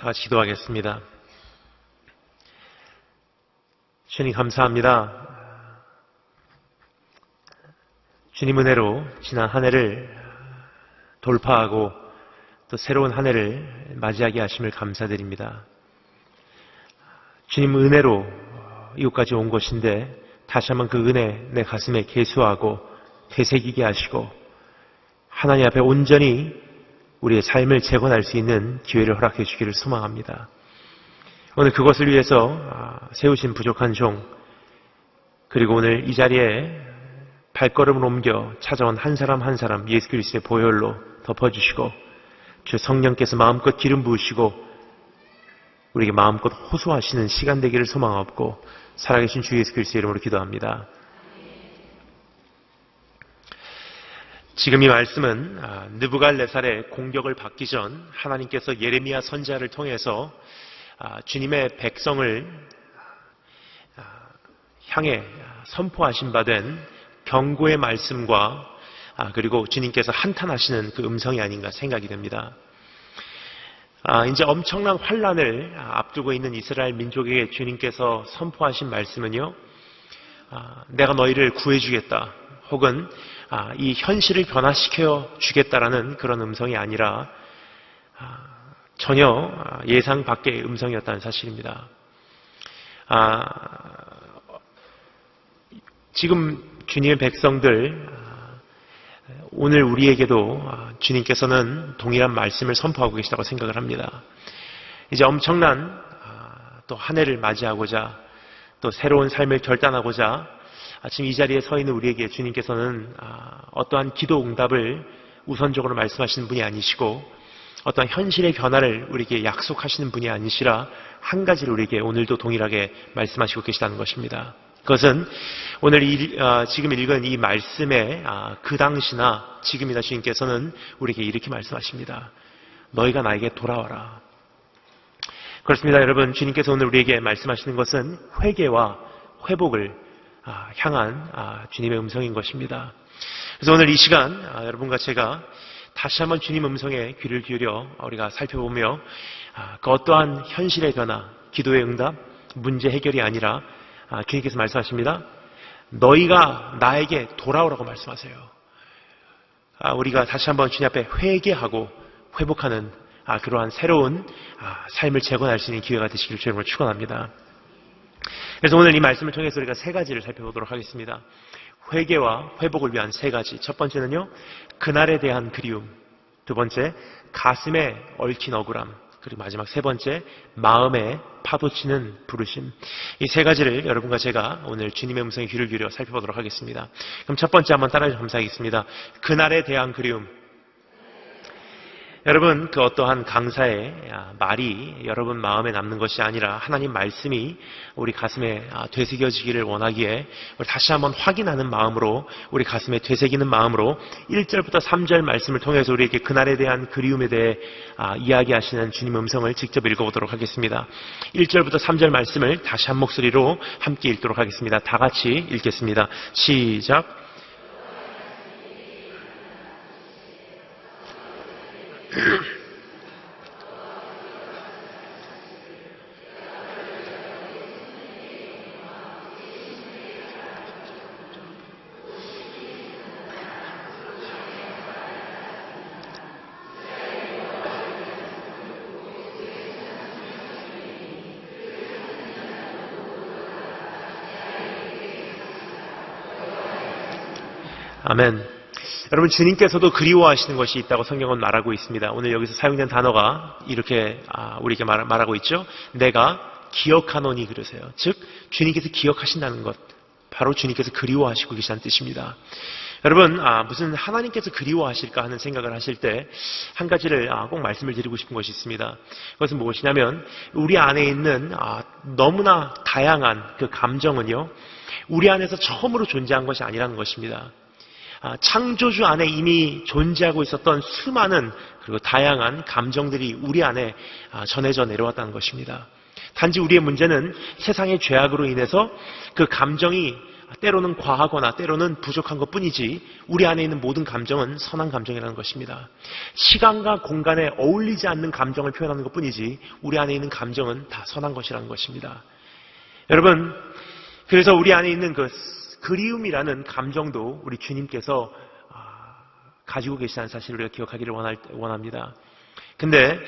다 같이 기도하겠습니다. 주님 감사합니다. 주님 은혜로 지난 한 해를 돌파하고 또 새로운 한 해를 맞이하게 하심을 감사드립니다. 주님 은혜로 이곳까지 온 것인데 다시 한번 그 은혜 내 가슴에 계수하고 되새기게 하시고 하나님 앞에 온전히 우리의 삶을 재건할 수 있는 기회를 허락해 주기를 소망합니다. 오늘 그것을 위해서 세우신 부족한 종, 그리고 오늘 이 자리에 발걸음을 옮겨 찾아온 한 사람 한 사람 예수 그리스도의 보혈로 덮어주시고 주 성령께서 마음껏 기름 부으시고 우리에게 마음껏 호소하시는 시간 되기를 소망하옵고 살아계신 주 예수 그리스도의 이름으로 기도합니다. 지금 이 말씀은 느부갓네살의 공격을 받기 전 하나님께서 예레미야 선지자를 통해서 주님의 백성을 향해 선포하신 바 된 경고의 말씀과 그리고 주님께서 한탄하시는 그 음성이 아닌가 생각이 됩니다. 이제 엄청난 환란을 앞두고 있는 이스라엘 민족에게 주님께서 선포하신 말씀은요, 내가 너희를 구해주겠다 혹은 이 현실을 변화시켜 주겠다라는 그런 음성이 아니라 전혀 예상 밖의 음성이었다는 사실입니다. 지금 주님의 백성들, 오늘 우리에게도 주님께서는 동일한 말씀을 선포하고 계시다고 생각을 합니다. 이제 엄청난 또 한 해를 맞이하고자 또 새로운 삶을 결단하고자 지금 이 자리에 서 있는 우리에게 주님께서는 어떠한 기도 응답을 우선적으로 말씀하시는 분이 아니시고 어떠한 현실의 변화를 우리에게 약속하시는 분이 아니시라 한 가지를 우리에게 오늘도 동일하게 말씀하시고 계시다는 것입니다. 그것은 오늘 지금 읽은 이 말씀의 그 당시나 지금이나 주님께서는 우리에게 이렇게 말씀하십니다. 너희가 나에게 돌아와라. 그렇습니다. 여러분, 주님께서 오늘 우리에게 말씀하시는 것은 회개와 회복을 향한 주님의 음성인 것입니다. 그래서 오늘 이 시간 여러분과 제가 다시 한번 주님 음성에 귀를 기울여 우리가 살펴보며 그 어떠한 현실의 변화, 기도의 응답, 문제 해결이 아니라 주님께서 말씀하십니다. 너희가 나에게 돌아오라고 말씀하세요. 우리가 다시 한번 주님 앞에 회개하고 회복하는 그러한 새로운 삶을 재건할 수 있는 기회가 되시길 주님으로 축원합니다. 그래서 오늘 이 말씀을 통해서 우리가 세 가지를 살펴보도록 하겠습니다. 회개와 회복을 위한 세 가지. 첫 번째는요, 그날에 대한 그리움. 두 번째, 가슴에 얽힌 억울함. 그리고 마지막 세 번째, 마음에 파도치는 부르심. 이 세 가지를 여러분과 제가 오늘 주님의 음성에 귀를 기울여 살펴보도록 하겠습니다. 그럼 첫 번째 한번 따라해 주셔서 감사하겠습니다. 그날에 대한 그리움. 여러분, 그 어떠한 강사의 말이 여러분 마음에 남는 것이 아니라 하나님 말씀이 우리 가슴에 되새겨지기를 원하기에 우리 다시 한번 확인하는 마음으로, 우리 가슴에 되새기는 마음으로 1절부터 3절 말씀을 통해서 우리에게 그날에 대한 그리움에 대해 이야기하시는 주님 음성을 직접 읽어보도록 하겠습니다. 1절부터 3절 말씀을 다시 한 목소리로 함께 읽도록 하겠습니다. 다 같이 읽겠습니다. 시작. 아멘. 여러분, 주님께서도 그리워하시는 것이 있다고 성경은 말하고 있습니다. 오늘 여기서 사용된 단어가 이렇게 우리에게 말하고 있죠. 내가 기억하노니 그러세요. 즉 주님께서 기억하신다는 것, 바로 주님께서 그리워하시고 계시다는 뜻입니다. 여러분, 무슨 하나님께서 그리워하실까 하는 생각을 하실 때 한 가지를 꼭 말씀을 드리고 싶은 것이 있습니다. 그것은 무엇이냐면 우리 안에 있는 너무나 다양한 그 감정은요, 우리 안에서 처음으로 존재한 것이 아니라는 것입니다. 창조주 안에 이미 존재하고 있었던 수많은 그리고 다양한 감정들이 우리 안에 전해져 내려왔다는 것입니다. 단지 우리의 문제는 세상의 죄악으로 인해서 그 감정이 때로는 과하거나 때로는 부족한 것뿐이지 우리 안에 있는 모든 감정은 선한 감정이라는 것입니다. 시간과 공간에 어울리지 않는 감정을 표현하는 것뿐이지 우리 안에 있는 감정은 다 선한 것이라는 것입니다. 여러분, 그래서 우리 안에 있는 그 그리움이라는 감정도 우리 주님께서 가지고 계시다는 사실을 우리가 기억하기를 원합니다. 근데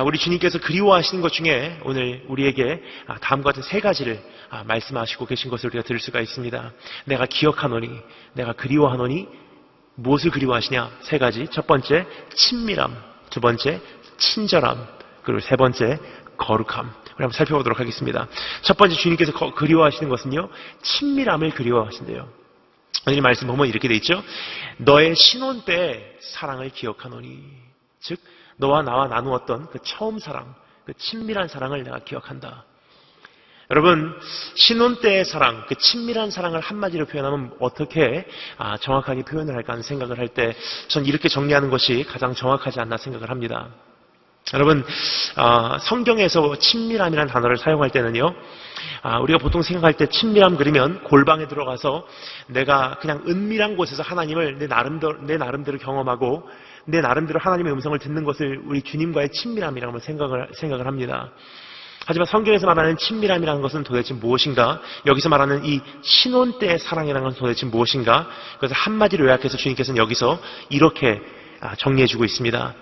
우리 주님께서 그리워하시는 것 중에 오늘 우리에게 다음과 같은 세 가지를 말씀하시고 계신 것을 우리가 들을 수가 있습니다. 내가 기억하노니, 내가 그리워하노니, 무엇을 그리워하시냐? 세 가지. 첫 번째, 친밀함. 두 번째, 친절함. 그리고 세 번째, 거룩함. 우리 한번 살펴보도록 하겠습니다. 첫 번째, 주님께서 그리워하시는 것은요, 친밀함을 그리워하신대요. 오늘 말씀 보면 이렇게 돼 있죠. 너의 신혼 때의 사랑을 기억하노니, 즉 너와 나와 나누었던 그 처음 사랑, 그 친밀한 사랑을 내가 기억한다. 여러분, 신혼 때의 사랑, 그 친밀한 사랑을 한마디로 표현하면 어떻게 정확하게 표현을 할까 하는 생각을 할 때 전 이렇게 정리하는 것이 가장 정확하지 않나 생각을 합니다. 여러분, 성경에서 친밀함이라는 단어를 사용할 때는요, 우리가 보통 생각할 때 친밀함 그러면 골방에 들어가서 내가 그냥 은밀한 곳에서 하나님을 내 나름대로 경험하고 내 나름대로 하나님의 음성을 듣는 것을 우리 주님과의 친밀함이라고 생각을 합니다. 하지만 성경에서 말하는 친밀함이라는 것은 도대체 무엇인가? 여기서 말하는 이 신혼 때의 사랑이라는 것은 도대체 무엇인가? 그래서 한마디로 요약해서 주님께서는 여기서 이렇게 정리해주고 있습니다.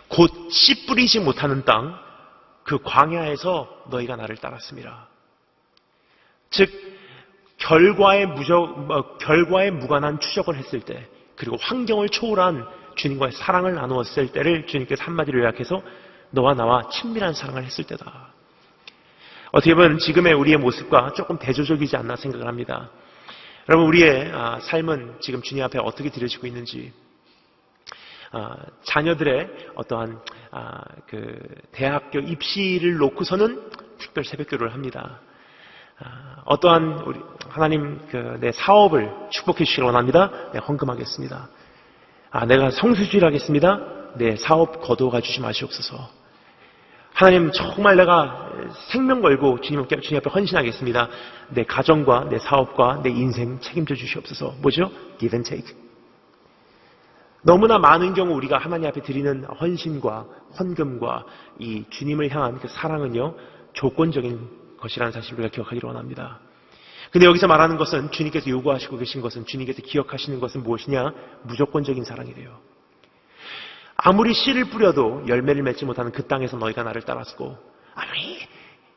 곧 씨 뿌리지 못하는 땅, 그 광야에서 너희가 나를 따랐습니다. 즉 결과에 무관한 추적을 했을 때, 그리고 환경을 초월한 주님과의 사랑을 나누었을 때를 주님께서 한마디로 요약해서 너와 나와 친밀한 사랑을 했을 때다. 어떻게 보면 지금의 우리의 모습과 조금 대조적이지 않나 생각을 합니다. 여러분, 우리의 삶은 지금 주님 앞에 어떻게 드려지고 있는지, 자녀들의 어떠한 그 대학교 입시를 놓고서는 특별 새벽기도를 합니다. 어떠한 우리 하나님 내 사업을 축복해 주시길 원합니다. 네, 헌금하겠습니다. 내가 성수주의를 하겠습니다. 내 사업 거두어가 주시 마시옵소서. 하나님, 정말 내가 생명 걸고 주님 앞에 헌신하겠습니다. 내 가정과 내 사업과 내 인생 책임져 주시옵소서. 뭐죠? Give and take. 너무나 많은 경우 우리가 하나님 앞에 드리는 헌신과 헌금과 이 주님을 향한 그 사랑은요, 조건적인 것이라는 사실을 우리가 기억하기를 원합니다. 근데 여기서 말하는 것은, 주님께서 요구하시고 계신 것은, 주님께서 기억하시는 것은 무엇이냐? 무조건적인 사랑이래요. 아무리 씨를 뿌려도 열매를 맺지 못하는 그 땅에서 너희가 나를 따랐고, 아무리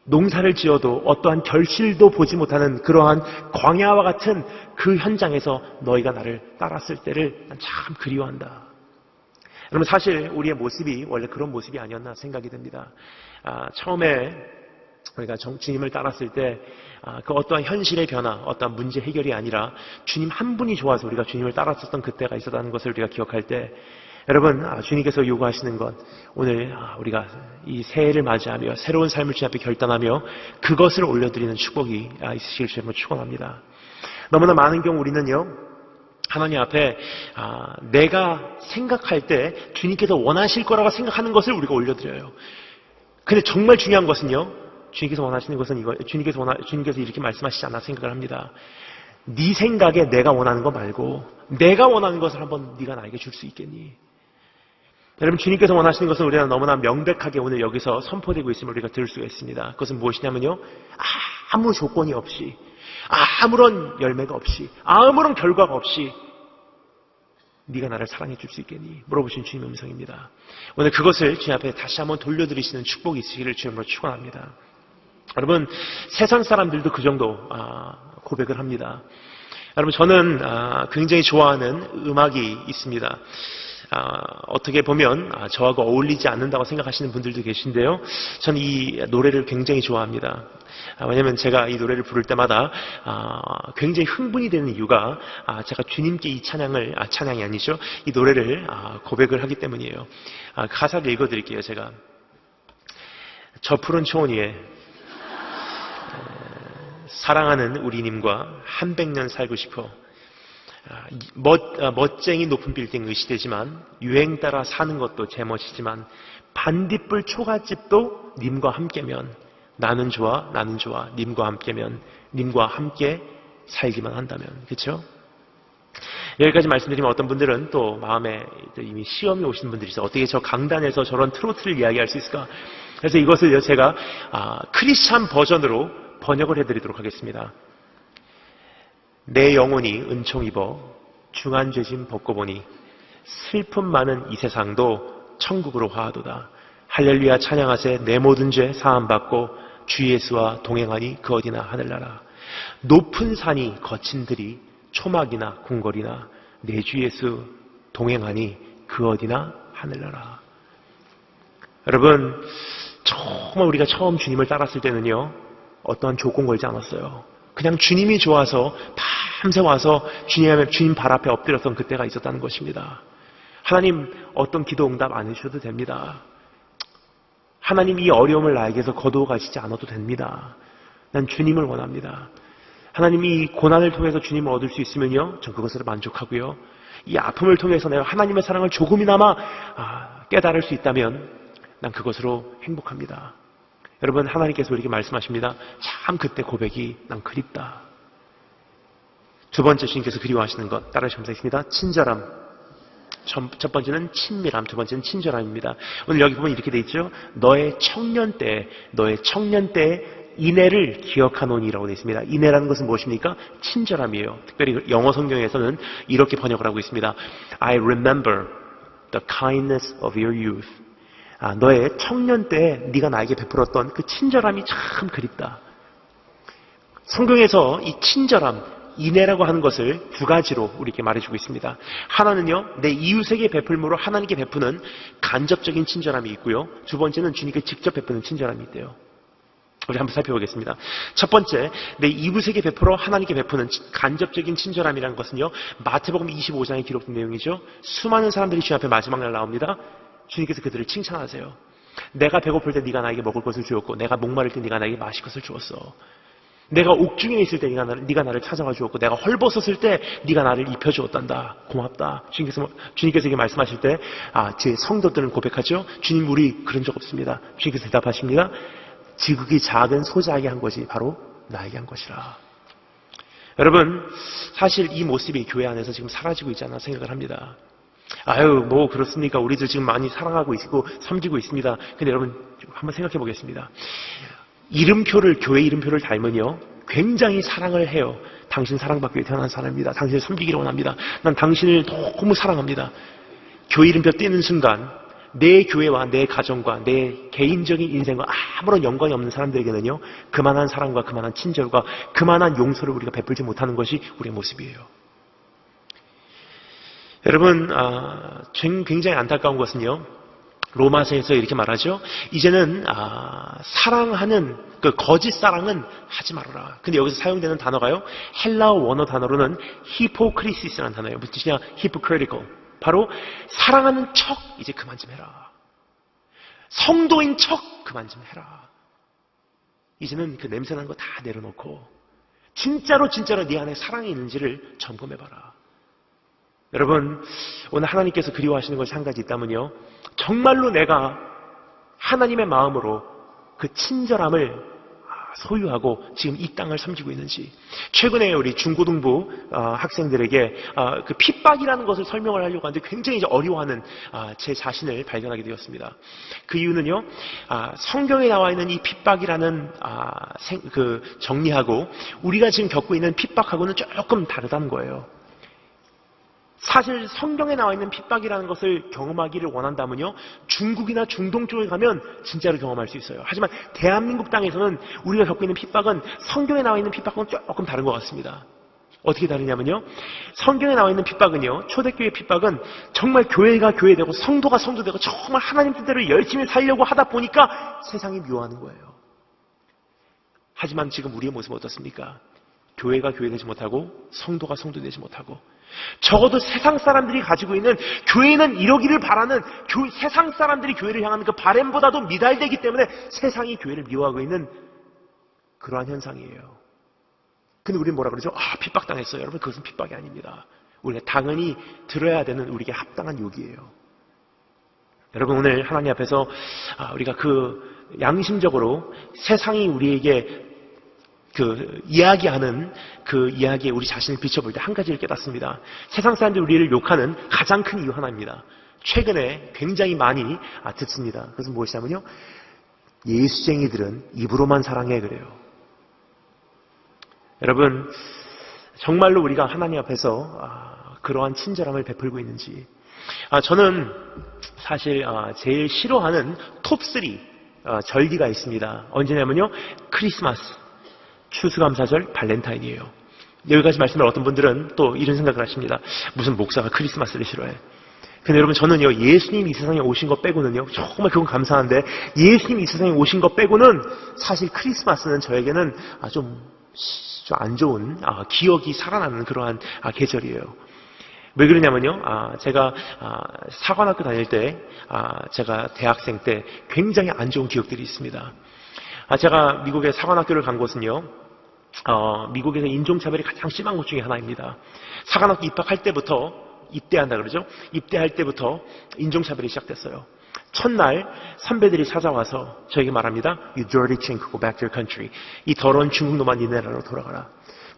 농사를 지어도 어떠한 결실도 보지 못하는 그러한 광야와 같은 그 현장에서 너희가 나를 따랐을 때를 난 참 그리워한다. 여러분, 사실 우리의 모습이 원래 그런 모습이 아니었나 생각이 듭니다. 처음에 우리가 주님을 따랐을 때 그 어떠한 현실의 변화, 어떠한 문제 해결이 아니라 주님 한 분이 좋아서 우리가 주님을 따랐었던 그때가 있었다는 것을 우리가 기억할 때, 여러분, 주님께서 요구하시는 것, 오늘 우리가 이 새해를 맞이하며 새로운 삶을 주님 앞에 결단하며 그것을 올려드리는 축복이 있으시길 주님으로 축원합니다. 너무나 많은 경우 우리는요, 하나님 앞에 내가 생각할 때 주님께서 원하실 거라고 생각하는 것을 우리가 올려드려요. 근데 정말 중요한 것은요, 주님께서 원하시는 것은 이거, 주님께서 이렇게 말씀하시지 않나 생각을 합니다. 네 생각에 내가 원하는 거 말고 내가 원하는 것을 한번 네가 나에게 줄 수 있겠니? 여러분, 주님께서 원하시는 것은 우리가 너무나 명백하게 오늘 여기서 선포되고 있음을 우리가 들을 수가 있습니다. 그것은 무엇이냐면요, 아무 조건이 없이, 아무런 열매가 없이, 아무런 결과가 없이 네가 나를 사랑해 줄 수 있겠니? 물어보신 주님의 음성입니다. 오늘 그것을 주님 앞에 다시 한번 돌려드리시는 축복이 있으시기를 주님으로 축원합니다. 여러분, 세상 사람들도 그 정도 고백을 합니다. 여러분, 저는 굉장히 좋아하는 음악이 있습니다. 어떻게 보면 저하고 어울리지 않는다고 생각하시는 분들도 계신데요, 저는 이 노래를 굉장히 좋아합니다. 왜냐하면 제가 이 노래를 부를 때마다 굉장히 흥분이 되는 이유가 제가 주님께 이 찬양이 아니죠, 이 노래를 고백을 하기 때문이에요. 가사를 읽어드릴게요. 제가 저 푸른 초원 위에 사랑하는 우리님과 100년 살고 싶어. 멋쟁이 높은 빌딩 의시되지만, 유행 따라 사는 것도 제 멋이지만, 반딧불 초가집도 님과 함께면 나는 좋아, 나는 좋아. 님과 함께면, 님과 함께 살기만 한다면. 그렇죠? 여기까지 말씀드리면 어떤 분들은 또 마음에 이미 시험이 오시는 분들이 있어요. 어떻게 저 강단에서 저런 트로트를 이야기할 수 있을까? 그래서 이것을 제가 크리스찬 버전으로 번역을 해드리도록 하겠습니다. 내 영혼이 은총 입어 중한 죄짐 벗고 보니 슬픔 많은 이 세상도 천국으로 화하도다. 할렐루야 찬양하세. 내 모든 죄 사함 받고 주 예수와 동행하니 그 어디나 하늘나라. 높은 산이 거친 들이 초막이나 궁궐이나 내 주 예수 동행하니 그 어디나 하늘나라. 여러분, 정말 우리가 처음 주님을 따랐을 때는요, 어떠한 조건 걸지 않았어요. 그냥 주님이 좋아서 밤새 와서 주님 발 앞에 엎드렸던 그때가 있었다는 것입니다. 하나님 어떤 기도 응답 안 해주셔도 됩니다. 하나님 이 어려움을 나에게서 거두어 가시지 않아도 됩니다. 난 주님을 원합니다. 하나님이 이 고난을 통해서 주님을 얻을 수 있으면요, 전 그것으로 만족하고요. 이 아픔을 통해서 내가 하나님의 사랑을 조금이나마 깨달을 수 있다면 난 그것으로 행복합니다. 여러분, 하나님께서 우리에게 말씀하십니다. 참 그때 고백이 난 그립다. 두 번째 주님께서 그리워하시는 것 따라 점사했습니다. 친절함. 첫 번째는 친밀함, 두 번째는 친절함입니다. 오늘 여기 보면 이렇게 돼 있죠. 너의 청년 때 인애를 기억하노니라고 되어 있습니다. 인애라는 것은 무엇입니까? 친절함이에요. 특별히 영어 성경에서는 이렇게 번역을 하고 있습니다. I remember the kindness of your youth. 너의 청년 때 네가 나에게 베풀었던 그 친절함이 참 그립다. 성경에서 이 친절함, 인애라고 하는 것을 두 가지로 우리에게 말해주고 있습니다. 하나는요, 내 이웃에게 베풀므로 하나님께 베푸는 간접적인 친절함이 있고요. 두 번째는 주님께 직접 베푸는 친절함이 있대요. 우리 한번 살펴보겠습니다. 첫 번째, 내 이웃에게 베풀어 하나님께 베푸는 간접적인 친절함이라는 것은요, 마태복음 25장에 기록된 내용이죠. 수많은 사람들이 주님 앞에 마지막 날 나옵니다. 주님께서 그들을 칭찬하세요. 내가 배고플 때 네가 나에게 먹을 것을 주었고, 내가 목마를 때 네가 나에게 마실 것을 주었어. 내가 옥중에 있을 때 네가 나를 찾아와 주었고, 내가 헐벗었을 때 네가 나를 입혀주었단다. 고맙다. 주님께서 이게 말씀하실 때 제 성도들은 고백하죠. 주님, 우리 그런 적 없습니다. 주님께서 대답하십니다. 지극히 작은 소자에게 한 것이 바로 나에게 한 것이라. 여러분, 사실 이 모습이 교회 안에서 지금 사라지고 있지 않나 생각을 합니다. 뭐 그렇습니까? 우리도 지금 많이 사랑하고 있고 섬기고 있습니다. 근데 여러분, 한번 생각해 보겠습니다. 교회 이름표를 닮으면요, 굉장히 사랑을 해요. 당신 사랑받기 위해 태어난 사람입니다. 당신을 섬기기를 원합니다. 난 당신을 너무 사랑합니다. 교회 이름표 띄는 순간 내 교회와 내 가정과 내 개인적인 인생과 아무런 연관이 없는 사람들에게는요, 그만한 사랑과 그만한 친절과 그만한 용서를 우리가 베풀지 못하는 것이 우리의 모습이에요. 여러분, 굉장히 안타까운 것은요, 로마서에서 이렇게 말하죠. 이제는 사랑하는 그 거짓 사랑은 하지 말아라. 근데 여기서 사용되는 단어가요, 헬라어 원어 단어로는 히포크리시스라는 단어예요. 무슨 뜻이냐? hypocritical. 바로 사랑하는 척 이제 그만 좀 해라. 성도인 척 그만 좀 해라. 이제는 그 냄새나는 거 다 내려놓고 진짜로 네 안에 사랑이 있는지를 점검해봐라. 여러분, 오늘 하나님께서 그리워하시는 것이 한 가지 있다면요, 정말로 내가 하나님의 마음으로 그 친절함을 소유하고 지금 이 땅을 섬기고 있는지. 최근에 우리 중고등부 학생들에게 그 핍박이라는 것을 설명을 하려고 하는데 굉장히 이제 어려워하는 제 자신을 발견하게 되었습니다. 그 이유는요, 성경에 나와 있는 이 핍박이라는 그 정리하고 우리가 지금 겪고 있는 핍박하고는 조금 다르다는 거예요. 사실 성경에 나와 있는 핍박이라는 것을 경험하기를 원한다면요, 중국이나 중동 쪽에 가면 진짜로 경험할 수 있어요. 하지만 대한민국 땅에서는 우리가 겪고 있는 핍박은 성경에 나와 있는 핍박과는 조금 다른 것 같습니다. 어떻게 다르냐면요, 성경에 나와 있는 핍박은요, 초대교회 핍박은 정말 교회가 교회되고 성도가 성도되고 정말 하나님 뜻대로 열심히 살려고 하다 보니까 세상이 미워하는 거예요. 하지만 지금 우리의 모습은 어떻습니까? 교회가 교회되지 못하고 성도가 성도되지 못하고, 적어도 세상 사람들이 가지고 있는 교회는 이러기를 바라는 세상 사람들이 교회를 향하는 그 바램보다도 미달되기 때문에 세상이 교회를 미워하고 있는 그러한 현상이에요. 근데 우리는 뭐라 그러죠? 핍박당했어요. 여러분, 그것은 핍박이 아닙니다. 우리가 당연히 들어야 되는 우리에게 합당한 욕이에요. 여러분, 오늘 하나님 앞에서 우리가 그 양심적으로 세상이 우리에게 이야기하는 그 이야기에 우리 자신을 비춰볼 때 한 가지를 깨닫습니다. 세상 사람들이 우리를 욕하는 가장 큰 이유 하나입니다. 최근에 굉장히 많이 듣습니다. 그것은 무엇이냐면요, 예수쟁이들은 입으로만 사랑해 그래요. 여러분, 정말로 우리가 하나님 앞에서 그러한 친절함을 베풀고 있는지. 저는 사실 제일 싫어하는 톱3 절기가 있습니다. 언제냐면요, 크리스마스, 추수감사절, 발렌타인이에요. 여기까지 말씀을 어떤 분들은 또 이런 생각을 하십니다. 무슨 목사가 크리스마스를 싫어해. 근데 여러분, 저는요, 예수님이 이 세상에 오신 것 빼고는요, 정말 그건 감사한데, 예수님이 이 세상에 오신 것 빼고는 사실 크리스마스는 저에게는 좀 안 좋은 기억이 살아나는 그러한 계절이에요. 왜 그러냐면요, 제가 사관학교 다닐 때, 제가 대학생 때 굉장히 안 좋은 기억들이 있습니다. 제가 미국의 사관학교를 간 곳은요, 미국에서 인종차별이 가장 심한 곳 중에 하나입니다. 사관학교 입학할 때부터, 입대한다 그러죠? 입대할 때부터 인종차별이 시작됐어요. 첫날 선배들이 찾아와서 저에게 말합니다. You dirty chink, go back to your country. 이 더러운 중국놈아, 니네 나라로 돌아가라.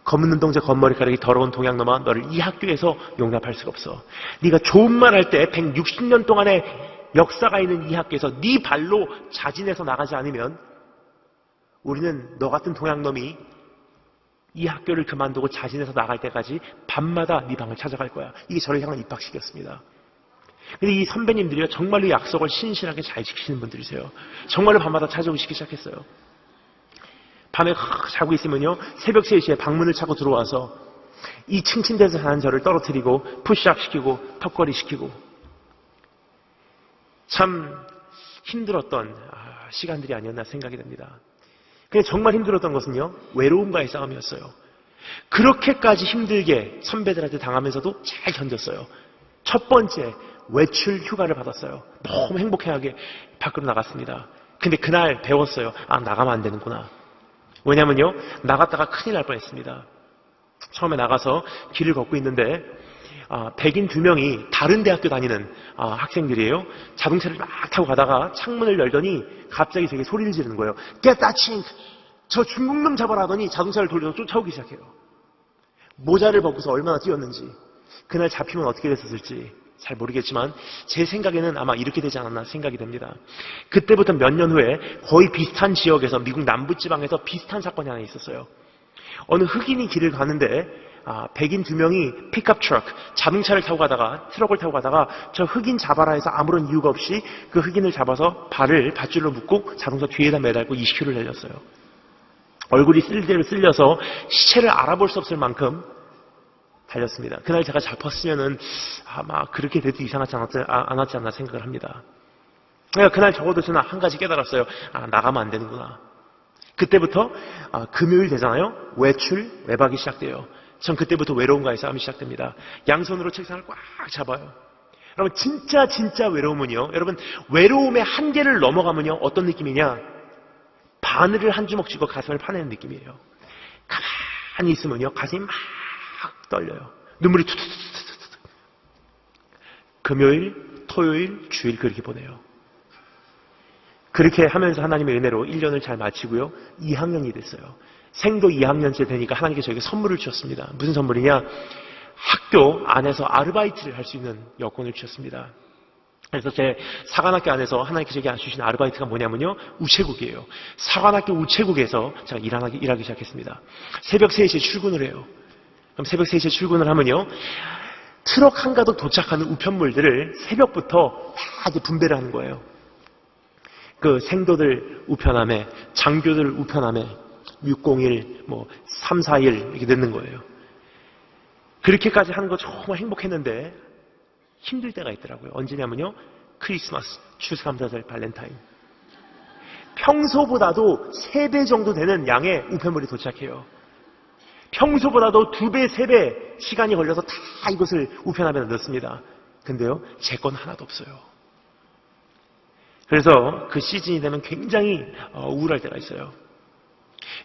검은 눈동자 검머리카락이 더러운 동양놈아, 너를 이 학교에서 용납할 수가 없어. 네가 좋은 말 할 때 160년 동안의 역사가 있는 이 학교에서 네 발로 자진해서 나가지 않으면 우리는 너 같은 동양놈이 이 학교를 그만두고 자진해서 나갈 때까지 밤마다 네 방을 찾아갈 거야. 이게 저를 향한 입학식이었습니다. 근데 이 선배님들이요, 정말로 약속을 신실하게 잘 지키시는 분들이세요. 정말로 밤마다 찾아오시기 시작했어요. 밤에 자고 있으면요, 새벽 3시에 방문을 차고 들어와서 이 층침대에서 자는 저를 떨어뜨리고 푸시업 시키고 턱걸이 시키고, 참 힘들었던 시간들이 아니었나 생각이 됩니다. 근데 정말 힘들었던 것은요, 외로움과의 싸움이었어요. 그렇게까지 힘들게 선배들한테 당하면서도 잘 견뎠어요. 첫 번째, 외출 휴가를 받았어요. 너무 행복해하게 밖으로 나갔습니다. 근데 그날 배웠어요. 나가면 안 되는구나. 왜냐면요, 나갔다가 큰일 날 뻔했습니다. 처음에 나가서 길을 걷고 있는데 백인 2명이 다른 대학교 다니는 학생들이에요. 자동차를 막 타고 가다가 창문을 열더니 갑자기 되게 소리를 지르는 거예요. Get that chink! 저 중국놈 잡아라 하더니 자동차를 돌려서 쫓아오기 시작해요. 모자를 벗고서 얼마나 뛰었는지, 그날 잡히면 어떻게 됐었을지 잘 모르겠지만 제 생각에는 아마 이렇게 되지 않았나 생각이 됩니다. 그때부터 몇 년 후에 거의 비슷한 지역에서, 미국 남부지방에서 비슷한 사건이 하나 있었어요. 어느 흑인이 길을 가는데 백인 2명이 픽업 트럭, 자동차를 타고 가다가, 트럭을 타고 가다가 저 흑인 잡아라 해서 아무런 이유가 없이 그 흑인을 잡아서 발을 밧줄로 묶고 자동차 뒤에다 매달고 20km를 달렸어요. 얼굴이 쓸대로 쓸려서 시체를 알아볼 수 없을 만큼 달렸습니다. 그날 제가 잡혔으면은 아마 그렇게 돼도 이상하지 않았지 않나 생각을 합니다. 그날 적어도 저는 한 가지 깨달았어요. 나가면 안 되는구나. 그때부터 금요일 되잖아요. 외박이 시작돼요. 전 그때부터 외로움과의 싸움이 시작됩니다. 양손으로 책상을 꽉 잡아요. 여러분, 진짜 외로움은요, 여러분, 외로움의 한계를 넘어가면요, 어떤 느낌이냐? 바늘을 한 주먹 쥐고 가슴을 파내는 느낌이에요. 가만히 있으면요, 가슴이 막 떨려요. 눈물이 툭툭툭툭. 금요일, 토요일, 주일 그렇게 보내요. 그렇게 하면서 하나님의 은혜로 1년을 잘 마치고요, 2학년이 됐어요. 생도 2학년째 되니까 하나님께 저에게 선물을 주셨습니다. 무슨 선물이냐? 학교 안에서 아르바이트를 할 수 있는 여건을 주셨습니다. 그래서 제 사관학교 안에서 하나님께 제게 주신 아르바이트가 뭐냐면요, 우체국이에요. 사관학교 우체국에서 제가 일하기 시작했습니다. 새벽 3시에 출근을 해요. 그럼 새벽 3시에 출근을 하면요, 트럭 한가득 도착하는 우편물들을 새벽부터 다 이제 분배를 하는 거예요. 그 생도들 우편함에, 장교들 우편함에 601, 341 이렇게 넣는 거예요. 그렇게까지 하는 거 정말 행복했는데 힘들 때가 있더라고요. 언제냐면요, 크리스마스, 추수감사절, 발렌타인. 평소보다도 3배 정도 되는 양의 우편물이 도착해요. 평소보다도 2배, 3배 시간이 걸려서 다 이것을 우편함에 넣습니다. 근데요, 제 건 하나도 없어요. 그래서 그 시즌이 되면 굉장히 우울할 때가 있어요.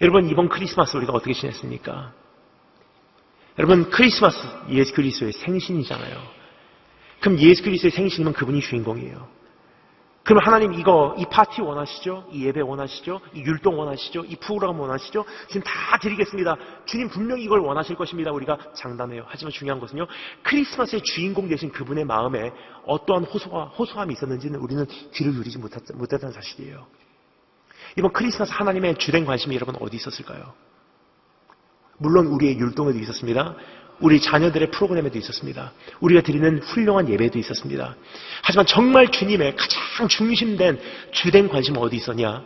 여러분, 이번 크리스마스 우리가 어떻게 지냈습니까? 여러분, 크리스마스 예수 그리스도의 생신이잖아요. 그럼 예수 그리스도의 생신이면 그분이 주인공이에요. 그럼 하나님 이 파티 원하시죠? 이 예배 원하시죠? 이 율동 원하시죠? 이 프로그램 원하시죠? 지금 다 드리겠습니다. 주님 분명히 이걸 원하실 것입니다. 우리가 장담해요. 하지만 중요한 것은요, 크리스마스의 주인공 되신 그분의 마음에 어떠한 호소함이 있었는지는 우리는 귀를 누리지 못했다는 사실이에요. 이번 크리스마스 하나님의 주된 관심이 여러분 어디 있었을까요? 물론 우리의 율동에도 있었습니다. 우리 자녀들의 프로그램에도 있었습니다. 우리가 드리는 훌륭한 예배도 있었습니다. 하지만 정말 주님의 가장 중심된 주된 관심은 어디 있었냐?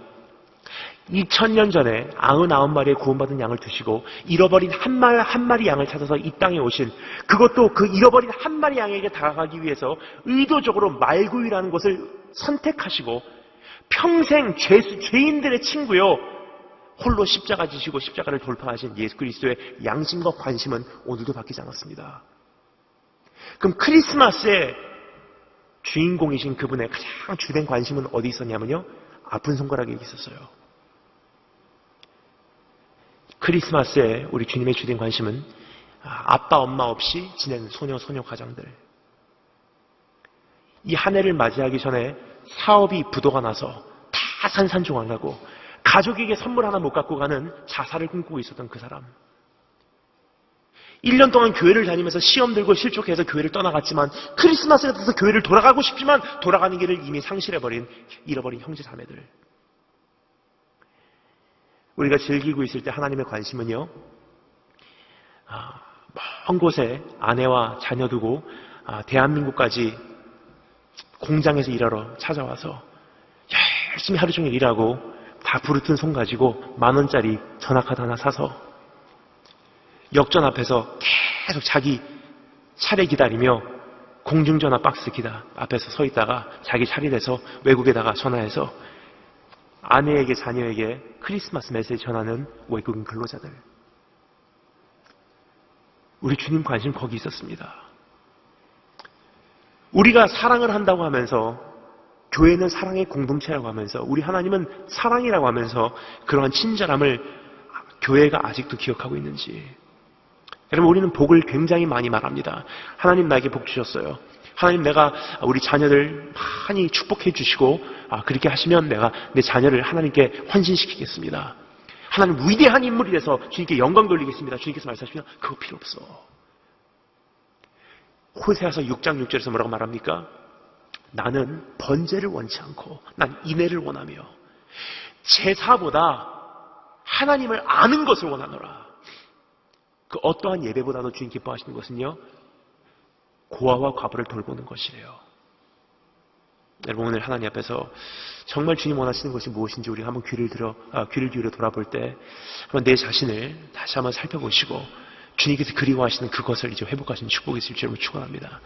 2000년 전에 99마리의 구원받은 양을 두시고 잃어버린 한 마리 양을 찾아서 이 땅에 오신, 그것도 그 잃어버린 한 마리 양에게 다가가기 위해서 의도적으로 말구이라는 것을 선택하시고 평생 죄인들의 친구요, 홀로 십자가 지시고 십자가를 돌파하신 예수 그리스도의 양심과 관심은 오늘도 바뀌지 않았습니다. 그럼 크리스마스의 주인공이신 그분의 가장 주된 관심은 어디 있었냐면요, 아픈 손가락에 있었어요. 크리스마스에 우리 주님의 주된 관심은 아빠 엄마 없이 지낸 소녀 가장들. 이 한 해를 맞이하기 전에 사업이 부도가 나서 다 산산조각나고 가족에게 선물 하나 못 갖고 가는 자살을 꿈꾸고 있었던 그 사람. 1년 동안 교회를 다니면서 시험 들고 실족해서 교회를 떠나갔지만 크리스마스가 돼서 교회를 돌아가고 싶지만 돌아가는 길을 이미 잃어버린 형제 자매들. 우리가 즐기고 있을 때 하나님의 관심은요, 먼 곳에 아내와 자녀 두고 대한민국까지 공장에서 일하러 찾아와서 열심히 하루 종일 일하고 다 부르튼 손 가지고 10,000원짜리 전화카드 하나 사서 역전 앞에서 계속 자기 차례 기다리며 공중전화 박스 앞에서 서 있다가 자기 차례 돼서 외국에다가 전화해서 아내에게 자녀에게 크리스마스 메시지 전하는 외국인 근로자들. 우리 주님 관심 거기 있었습니다. 우리가 사랑을 한다고 하면서, 교회는 사랑의 공동체라고 하면서, 우리 하나님은 사랑이라고 하면서 그러한 친절함을 교회가 아직도 기억하고 있는지. 여러분, 우리는 복을 굉장히 많이 말합니다. 하나님 나에게 복 주셨어요. 하나님, 내가 우리 자녀들 많이 축복해 주시고 그렇게 하시면 내가 내 자녀를 하나님께 헌신시키겠습니다. 하나님 위대한 인물이 돼서 주님께 영광 돌리겠습니다. 주님께서 말씀하시면 그거 필요 없어. 호세아서 6장 6절에서 뭐라고 말합니까? 나는 번제를 원치 않고 난 인애를 원하며 제사보다 하나님을 아는 것을 원하노라. 그 어떠한 예배보다도 주님 기뻐하시는 것은요, 고아와 과부를 돌보는 것이래요. 여러분, 오늘 하나님 앞에서 정말 주님 원하시는 것이 무엇인지 우리가 한번 귀를 기울여 돌아볼 때 한번 내 자신을 다시 한번 살펴보시고 주님께서 그리워하시는 그것을 이제 회복하시는 축복이 있을 줄을 축원합니다.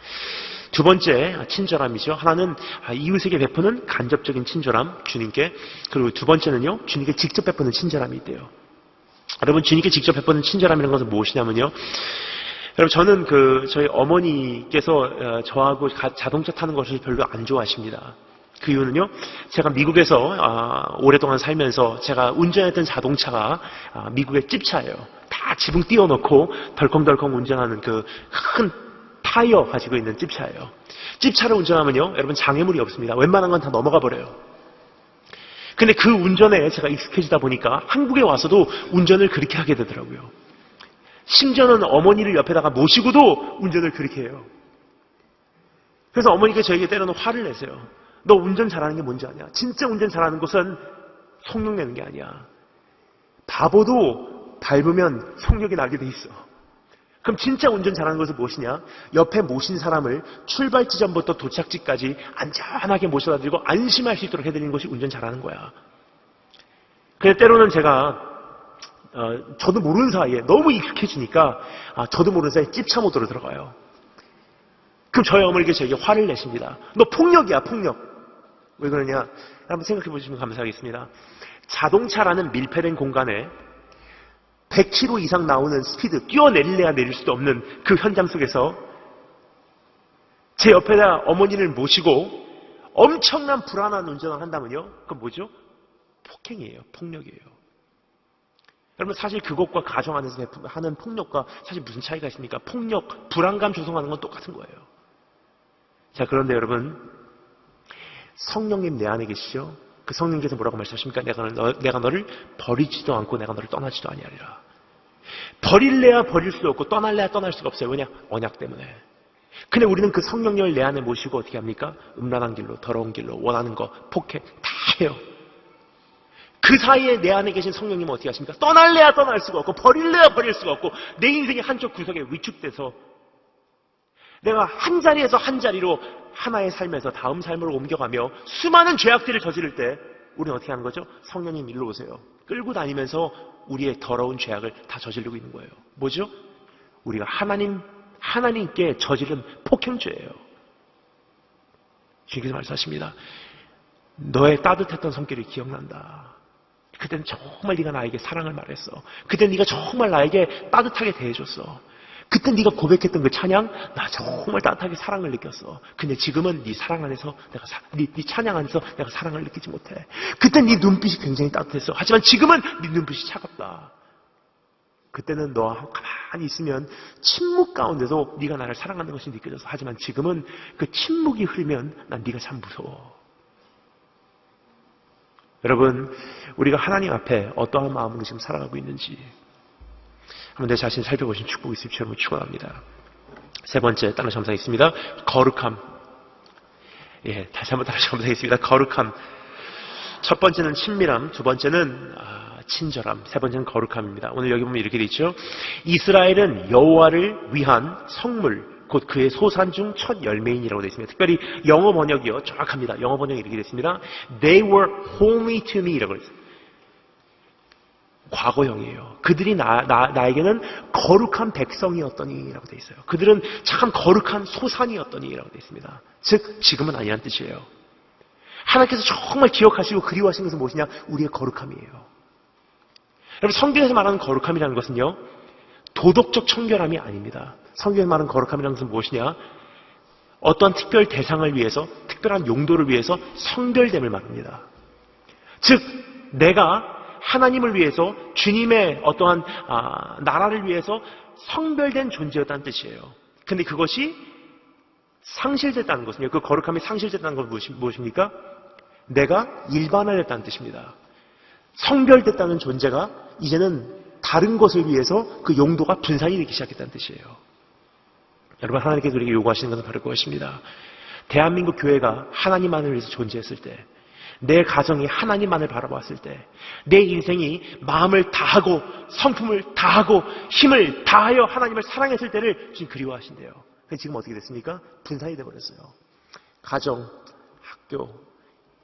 두 번째, 친절함이죠. 하나는 이웃에게 베푸는 간접적인 친절함, 주님께. 그리고 두 번째는요, 주님께 직접 베푸는 친절함이 있대요. 여러분, 주님께 직접 베푸는 친절함이라는 것은 무엇이냐면요, 여러분, 저는 저희 어머니께서 저하고 자동차 타는 것을 별로 안 좋아하십니다. 그 이유는요, 제가 미국에서 오랫동안 살면서 제가 운전했던 자동차가 미국의 찝차예요. 다 지붕 띄워놓고 덜컹덜컹 운전하는 그 큰 타이어 가지고 있는 찝차예요. 찝차를 운전하면요, 여러분, 장애물이 없습니다. 웬만한 건 다 넘어가 버려요. 근데 그 운전에 제가 익숙해지다 보니까 한국에 와서도 운전을 그렇게 하게 되더라고요. 심지어는 어머니를 옆에다가 모시고도 운전을 그렇게 해요. 그래서 어머니가 저에게 때로는 화를 내세요. 너 운전 잘하는 게 뭔지 아냐? 진짜 운전 잘하는 것은 속력 내는 게 아니야. 바보도 밟으면 속력이 나게 돼 있어. 그럼 진짜 운전 잘하는 것은 무엇이냐? 옆에 모신 사람을 출발 지점부터 도착지까지 안전하게 모셔다 드리고 안심할 수 있도록 해드리는 것이 운전 잘하는 거야. 근데 때로는 제가 저도 모르는 사이에 너무 익숙해지니까 저도 모르는 사이에 찝차 모드로 들어가요. 그럼 저희 어머니가 저에게 화를 내십니다. 너 폭력이야, 폭력. 왜 그러냐? 한번 생각해 보시면 감사하겠습니다. 자동차라는 밀폐된 공간에 100km 이상 나오는 스피드, 뛰어내릴래야 내릴 수도 없는 그 현장 속에서 제 옆에다 어머니를 모시고 엄청난 불안한 운전을 한다면요, 그건 뭐죠? 폭행이에요. 폭력이에요. 여러분, 사실 그것과 가정 안에서 하는 폭력과 사실 무슨 차이가 있습니까? 폭력, 불안감 조성하는 건 똑같은 거예요. 자, 그런데 여러분, 성령님 내 안에 계시죠? 그 성령께서 뭐라고 말씀하십니까? 내가 너를 버리지도 않고 내가 너를 떠나지도 아니하리라. 버릴래야 버릴 수 없고 떠날래야 떠날 수가 없어요. 왜냐? 언약 때문에. 근데 우리는 그 성령님을 내 안에 모시고 어떻게 합니까? 음란한 길로, 더러운 길로, 원하는 거, 폭행 다 해요. 그 사이에 내 안에 계신 성령님은 어떻게 하십니까? 떠날래야 떠날 수가 없고 버릴래야 버릴 수가 없고 내 인생의 한쪽 구석에 위축돼서 내가 한 자리에서 한 자리로 하나의 삶에서 다음 삶으로 옮겨가며 수많은 죄악들을 저지를 때 우리는 어떻게 하는 거죠? 성령님 일로 오세요. 끌고 다니면서 우리의 더러운 죄악을 다 저지르고 있는 거예요. 뭐죠? 우리가 하나님께 저지른 폭행죄예요. 주님께서 말씀하십니다. 너의 따뜻했던 손길이 기억난다. 그때는 정말 네가 나에게 사랑을 말했어. 그때는 네가 정말 나에게 따뜻하게 대해줬어. 그때 네가 고백했던 그 찬양, 나 정말 따뜻하게 사랑을 느꼈어. 근데 지금은 네 사랑 안에서 네 찬양 안에서 내가 사랑을 느끼지 못해. 그때 네 눈빛이 굉장히 따뜻했어. 하지만 지금은 네 눈빛이 차갑다. 그때는 너와 가만히 있으면 침묵 가운데서 네가 나를 사랑하는 것이 느껴졌어. 하지만 지금은 그 침묵이 흐르면 난 네가 참 무서워. 여러분, 우리가 하나님 앞에 어떠한 마음으로 지금 살아가고 있는지 한번 내 자신을 살펴보신 축복이 있을지 여러분 축원합니다. 세 번째 따라 감사하겠습니다. 거룩함. 다시 한번 따라 감사하겠습니다. 거룩함. 첫 번째는 친밀함, 두 번째는 친절함, 세 번째는 거룩함입니다. 오늘 여기 보면 이렇게 되어 있죠. 이스라엘은 여호와를 위한 성물, 곧 그의 소산 중 첫 열매인이라고 되어 있습니다. 특별히 영어 번역이요. 정확합니다. 영어 번역이 이렇게 되어 있습니다. They were holy to me 이라고 했어요. 과거형이에요. 그들이 나에게는 거룩한 백성이었더니 라고 되어 있어요. 그들은 참 거룩한 소산이었더니 라고 되어 있습니다. 즉 지금은 아니란 뜻이에요. 하나님께서 정말 기억하시고 그리워하시는 것은 무엇이냐? 우리의 거룩함이에요. 여러분, 성경에서 말하는 거룩함이라는 것은요, 도덕적 청결함이 아닙니다. 성경에 말하는 거룩함이라는 것은 무엇이냐? 어떤 특별 대상을 위해서, 특별한 용도를 위해서 성별됨을 말합니다. 즉, 내가 하나님을 위해서, 주님의 어떠한 나라를 위해서 성별된 존재였다는 뜻이에요. 근데 그것이 상실됐다는 것은요, 그 거룩함이 상실됐다는 건 무엇입니까? 내가 일반화됐다는 뜻입니다. 성별됐다는 존재가 이제는 다른 것을 위해서 그 용도가 분산이 되기 시작했다는 뜻이에요. 여러분, 하나님께서 우리에게 요구하시는 것은 바로 그것입니다. 대한민국 교회가 하나님만을 위해서 존재했을 때, 내 가정이 하나님만을 바라봤을 때, 내 인생이 마음을 다하고 성품을 다하고 힘을 다하여 하나님을 사랑했을 때를 지금 그리워하신대요. 근데 지금 어떻게 됐습니까? 분산이 돼버렸어요. 가정, 학교,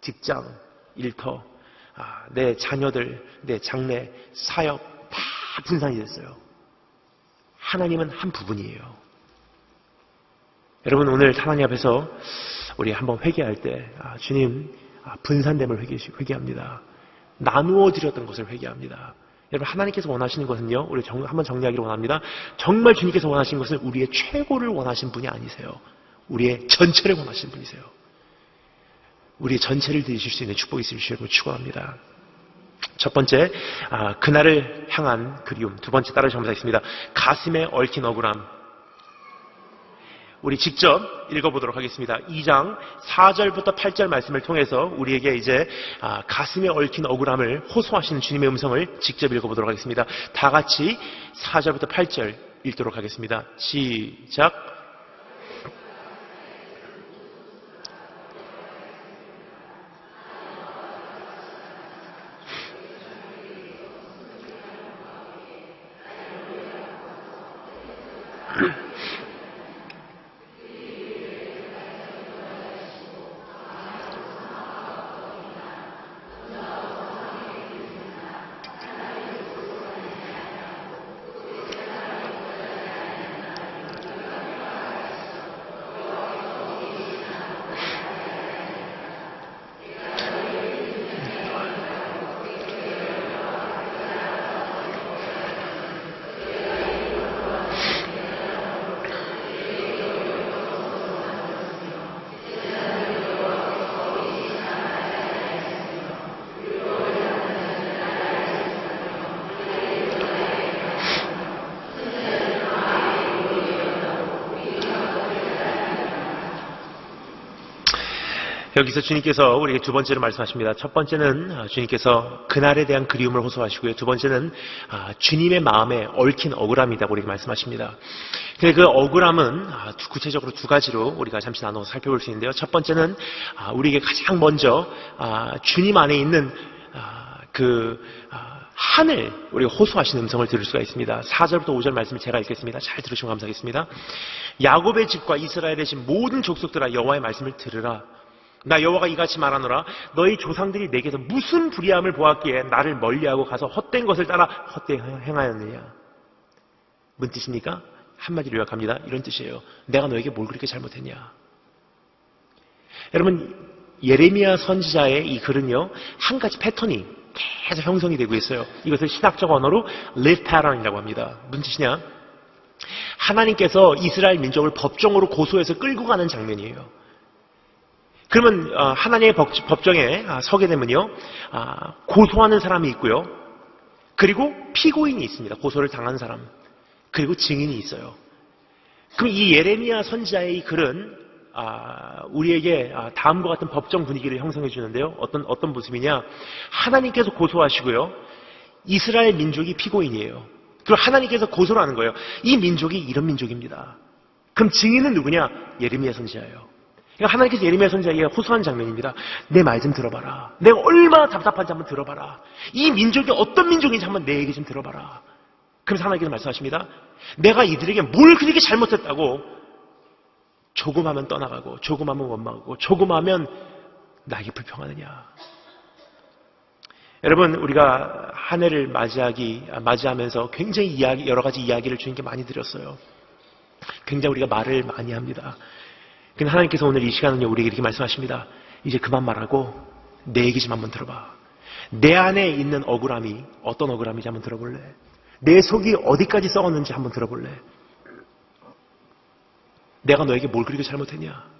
직장, 일터, 내 자녀들, 내 장래, 사역 다 분산이 됐어요. 하나님은 한 부분이에요. 여러분, 오늘 하나님 앞에서 우리 한번 회개할 때 주님, 분산됨을 회개합니다. 나누어 드렸던 것을 회개합니다. 여러분, 하나님께서 원하시는 것은요, 우리 한번 정리하기를 원합니다. 정말 주님께서 원하시는 것은 우리의 최고를 원하신 분이 아니세요. 우리의 전체를 원하시는 분이세요. 우리의 전체를 드리실 수 있는 축복이 있으시길 여러분 축원합니다. 첫 번째, 그날을 향한 그리움. 두 번째, 따라 점사했습니다. 가슴에 얽힌 억울함. 우리 직접 읽어보도록 하겠습니다. 2장 4절부터 8절 말씀을 통해서 우리에게 이제 가슴에 얽힌 억울함을 호소하시는 주님의 음성을 직접 읽어보도록 하겠습니다. 다 같이 4절부터 8절 읽도록 하겠습니다. 시작. 여기서 주님께서 우리에게 두 번째로 말씀하십니다. 첫 번째는 주님께서 그날에 대한 그리움을 호소하시고요. 두 번째는 주님의 마음에 얽힌 억울함이라고 우리에게 말씀하십니다. 근데 그 억울함은 구체적으로 두 가지로 우리가 잠시 나눠서 살펴볼 수 있는데요. 첫 번째는 우리에게 가장 먼저 주님 안에 있는 하늘, 우리가 호소하시는 음성을 들을 수가 있습니다. 4절부터 5절 말씀을 제가 읽겠습니다. 잘 들으시면 감사하겠습니다. 야곱의 집과 이스라엘의 집 모든 족속들아 여호와의 말씀을 들으라. 나 여호와가 이같이 말하노라. 너희 조상들이 내게서 무슨 불의함을 보았기에 나를 멀리하고 가서 헛된 것을 따라 헛되이 행하였느냐. 뭔 뜻입니까? 한마디로 요약합니다. 이런 뜻이에요. 내가 너에게 뭘 그렇게 잘못했냐. 여러분, 예레미야 선지자의 이 글은요, 한 가지 패턴이 계속 형성이 되고 있어요. 이것을 신학적 언어로 live pattern이라고 합니다. 무슨 뜻이냐? 하나님께서 이스라엘 민족을 법정으로 고소해서 끌고 가는 장면이에요. 그러면 하나님의 법정에 서게 되면요, 고소하는 사람이 있고요, 그리고 피고인이 있습니다. 고소를 당한 사람, 그리고 증인이 있어요. 그럼 이 예레미야 선지자의 이 글은 우리에게 다음과 같은 법정 분위기를 형성해 주는데요. 어떤 모습이냐? 하나님께서 고소하시고요, 이스라엘 민족이 피고인이에요. 그리고 하나님께서 고소를 하는 거예요. 이 민족이 이런 민족입니다. 그럼 증인은 누구냐? 예레미야 선지자예요. 그러니까 하나님께서 예레미야 선지자에게 호소한 장면입니다. 내 말 좀 들어봐라. 내가 얼마나 답답한지 한번 들어봐라. 이 민족이 어떤 민족인지 한번 내 얘기 좀 들어봐라. 그래서 하나님께서 말씀하십니다. 내가 이들에게 뭘 그렇게 잘못했다고 조금하면 떠나가고 조금하면 원망하고 조금하면 나에게 불평하느냐. 여러분, 우리가 한 해를 맞이하면서 굉장히 여러 가지 이야기를 주님께 많이 드렸어요. 굉장히 우리가 말을 많이 합니다. 근데 하나님께서 오늘 이 시간은요, 우리에게 이렇게 말씀하십니다. 이제 그만 말하고 내 얘기 좀 한번 들어봐. 내 안에 있는 억울함이 어떤 억울함인지 한번 들어볼래? 내 속이 어디까지 썩었는지 한번 들어볼래? 내가 너에게 뭘 그렇게 잘못했냐?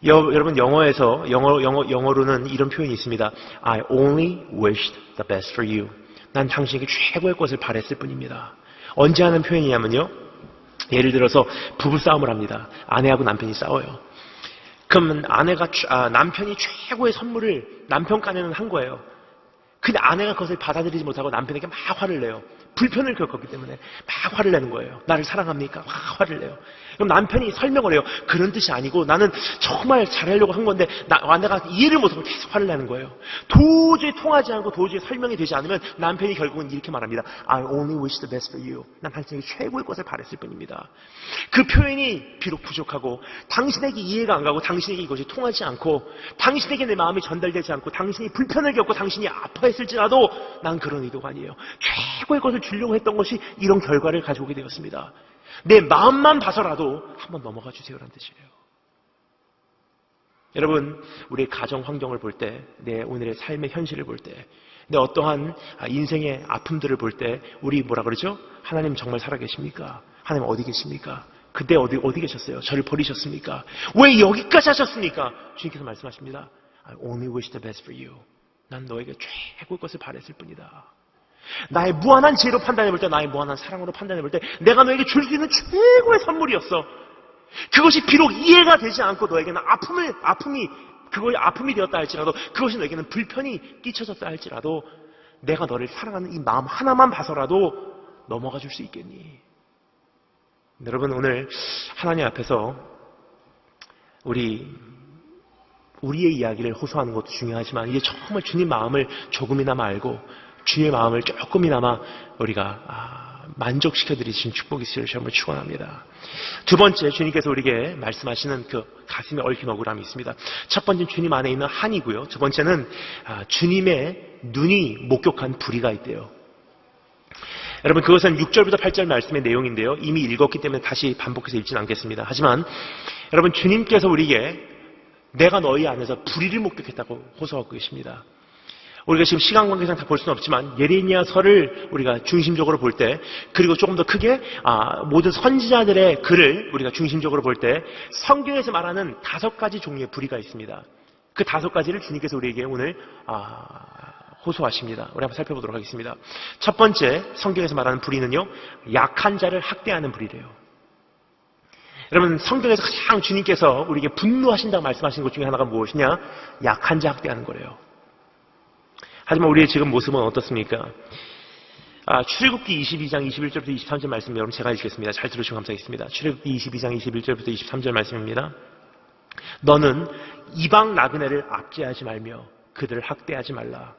여러분, 영어로는 이런 표현이 있습니다. I only wished the best for you. 난 당신에게 최고의 것을 바랬을 뿐입니다. 언제 하는 표현이냐면요, 예를 들어서 부부싸움을 합니다. 아내하고 남편이 싸워요. 그러면 남편이 최고의 선물을 남편 깐에는 한 거예요. 근데 아내가 그것을 받아들이지 못하고 남편에게 막 화를 내요. 불편을 겪었기 때문에 막 화를 내는 거예요. 나를 사랑합니까? 막 화를 내요. 그럼 남편이 설명을 해요. 그런 뜻이 아니고 나는 정말 잘하려고 한 건데 아내가 이해를 못하고 계속 화를 내는 거예요. 도저히 통하지 않고 도저히 설명이 되지 않으면 남편이 결국은 이렇게 말합니다. I only wish the best for you. 난 당신에게 최고의 것을 바랬을 뿐입니다. 그 표현이 비록 부족하고 당신에게 이해가 안 가고 당신에게 이것이 통하지 않고 당신에게 내 마음이 전달되지 않고 당신이 불편을 겪고 당신이 아파했을지라도 난 그런 의도가 아니에요. 최고의 것을 주려고 했던 것이 이런 결과를 가져오게 되었습니다. 내 마음만 봐서라도 한번 넘어가 주세요라는 뜻이에요. 여러분, 우리의 가정 환경을 볼 때, 내 오늘의 삶의 현실을 볼 때, 내 어떠한 인생의 아픔들을 볼 때 우리 뭐라 그러죠? 하나님 정말 살아계십니까? 하나님 어디 계십니까? 그때 어디 계셨어요? 저를 버리셨습니까? 왜 여기까지 하셨습니까? 주님께서 말씀하십니다. I only wish the best for you. 난 너에게 최고의 것을 바랬을 뿐이다. 나의 무한한 지혜로 판단해 볼 때, 나의 무한한 사랑으로 판단해 볼 때 내가 너에게 줄 수 있는 최고의 선물이었어. 그것이 비록 이해가 되지 않고 너에게는 아픔이 되었다 할지라도, 그것이 너에게는 불편이 끼쳐졌다 할지라도 내가 너를 사랑하는 이 마음 하나만 봐서라도 넘어가 줄 수 있겠니? 여러분, 오늘 하나님 앞에서 우리의 이야기를 호소하는 것도 중요하지만 이제 정말 주님 마음을 조금이나마 알고 주의 마음을 조금이나마 우리가 만족시켜드리신 축복이 있으실 점을 축원합니다. 두 번째, 주님께서 우리에게 말씀하시는 그 가슴에 얽힌 억울함이 있습니다. 첫 번째는 주님 안에 있는 한이고요. 두 번째는 주님의 눈이 목격한 불의가 있대요. 여러분, 그것은 6절부터 8절 말씀의 내용인데요. 이미 읽었기 때문에 다시 반복해서 읽지는 않겠습니다. 하지만 여러분, 주님께서 우리에게 내가 너희 안에서 불의를 목격했다고 호소하고 계십니다. 우리가 지금 시간 관계상 다 볼 수는 없지만 예레미야서를 우리가 중심적으로 볼 때, 그리고 조금 더 크게 모든 선지자들의 글을 우리가 중심적으로 볼 때 성경에서 말하는 5가지 종류의 불의가 있습니다. 그 5가지를 주님께서 우리에게 오늘 호소하십니다. 우리 한번 살펴보도록 하겠습니다. 첫 번째 성경에서 말하는 불의는요, 약한 자를 학대하는 불의래요. 여러분, 성경에서 가장 주님께서 우리에게 분노하신다고 말씀하시는 것 중에 하나가 무엇이냐? 약한 자 학대하는 거래요. 하지만 우리의 지금 모습은 어떻습니까? 출애굽기 22장 21절부터 23절 말씀 여러분 제가 읽겠습니다. 잘 들으시면 감사하겠습니다. 출애굽기 22장 21절부터 23절 말씀입니다. 너는 이방 나그네를 압제하지 말며 그들을 학대하지 말라.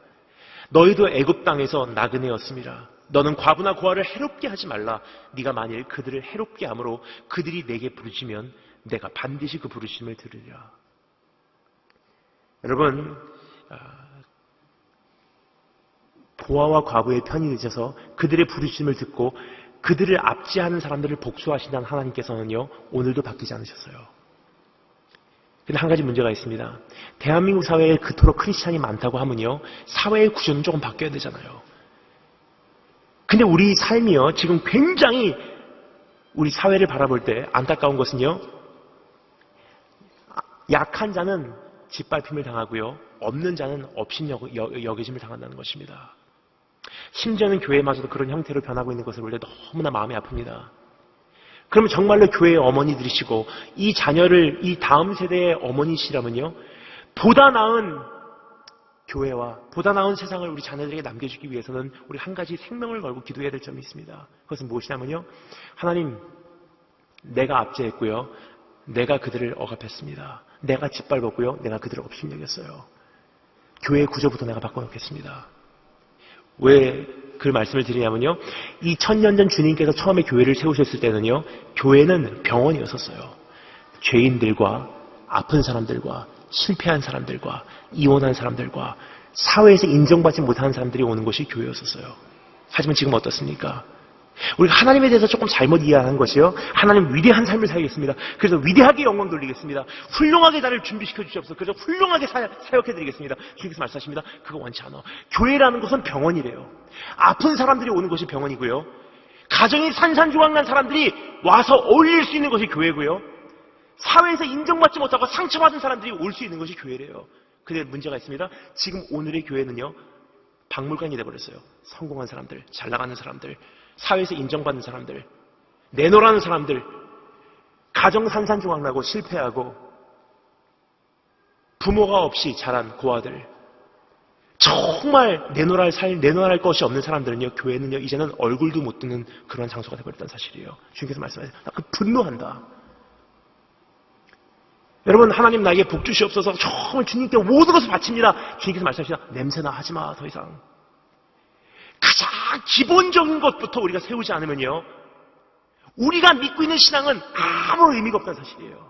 너희도 애굽 땅에서 나그네였음이라. 너는 과부나 고아를 해롭게 하지 말라. 네가 만일 그들을 해롭게 함으로 그들이 내게 부르시면 내가 반드시 그 부르심을 들으리라. 여러분, 고아와 과부의 편이 되셔서 그들의 부르심을 듣고 그들을 압제하는 사람들을 복수하신다는 하나님께서는요, 오늘도 바뀌지 않으셨어요. 근데 한 가지 문제가 있습니다. 대한민국 사회에 그토록 크리스찬이 많다고 하면요, 사회의 구조는 조금 바뀌어야 되잖아요. 근데 우리 삶이요, 지금 굉장히 우리 사회를 바라볼 때 안타까운 것은요, 약한 자는 짓밟힘을 당하고요, 없는 자는 업신 여겨짐을 당한다는 것입니다. 심지어는 교회마저도 그런 형태로 변하고 있는 것을 볼 때 너무나 마음이 아픕니다. 그러면 정말로 교회의 어머니들이시고 이 자녀를 이 다음 세대의 어머니시라면요, 보다 나은 교회와 보다 나은 세상을 우리 자녀들에게 남겨주기 위해서는 우리 한 가지 생명을 걸고 기도해야 될 점이 있습니다. 그것은 무엇이냐면요, 하나님, 내가 압제했고요, 내가 그들을 억압했습니다. 내가 짓밟았고요, 내가 그들을 업신여겼어요. 교회의 구조부터 내가 바꿔놓겠습니다. 왜 그 말씀을 드리냐면요, 2000년 전 주님께서 처음에 교회를 세우셨을 때는요, 교회는 병원이었었어요. 죄인들과 아픈 사람들과 실패한 사람들과 이혼한 사람들과 사회에서 인정받지 못하는 사람들이 오는 것이 교회였었어요. 하지만 지금 어떻습니까? 우리가 하나님에 대해서 조금 잘못 이해하는 것이요, 하나님 위대한 삶을 살겠습니다. 그래서 위대하게 영광 돌리겠습니다. 훌륭하게 나를 준비시켜 주시옵소서. 그래서 훌륭하게 사역해 드리겠습니다. 주님께서 말씀하십니다. 그거 원치 않아. 교회라는 것은 병원이래요. 아픈 사람들이 오는 것이 병원이고요, 가정이 산산조각난 사람들이 와서 어울릴 수 있는 것이 교회고요, 사회에서 인정받지 못하고 상처받은 사람들이 올 수 있는 것이 교회래요. 근데 문제가 있습니다. 지금 오늘의 교회는요, 박물관이 돼버렸어요. 성공한 사람들, 잘 나가는 사람들, 사회에서 인정받는 사람들, 내놓으라는 사람들, 가정 산산조각나고 실패하고 부모가 없이 자란 고아들, 정말 내놓을 할 것이 없는 사람들은요, 교회는요, 이제는 얼굴도 못 드는 그런 장소가 되어버렸다는 사실이에요. 주님께서 말씀하세요. 나 그 분노한다. 여러분, 하나님 나에게 복 주시옵소서. 정말 주님께 모든 것을 바칩니다. 주님께서 말씀하시다. 냄새나 하지마, 더 이상. 가장 기본적인 것부터 우리가 세우지 않으면요, 우리가 믿고 있는 신앙은 아무 의미가 없다는 사실이에요.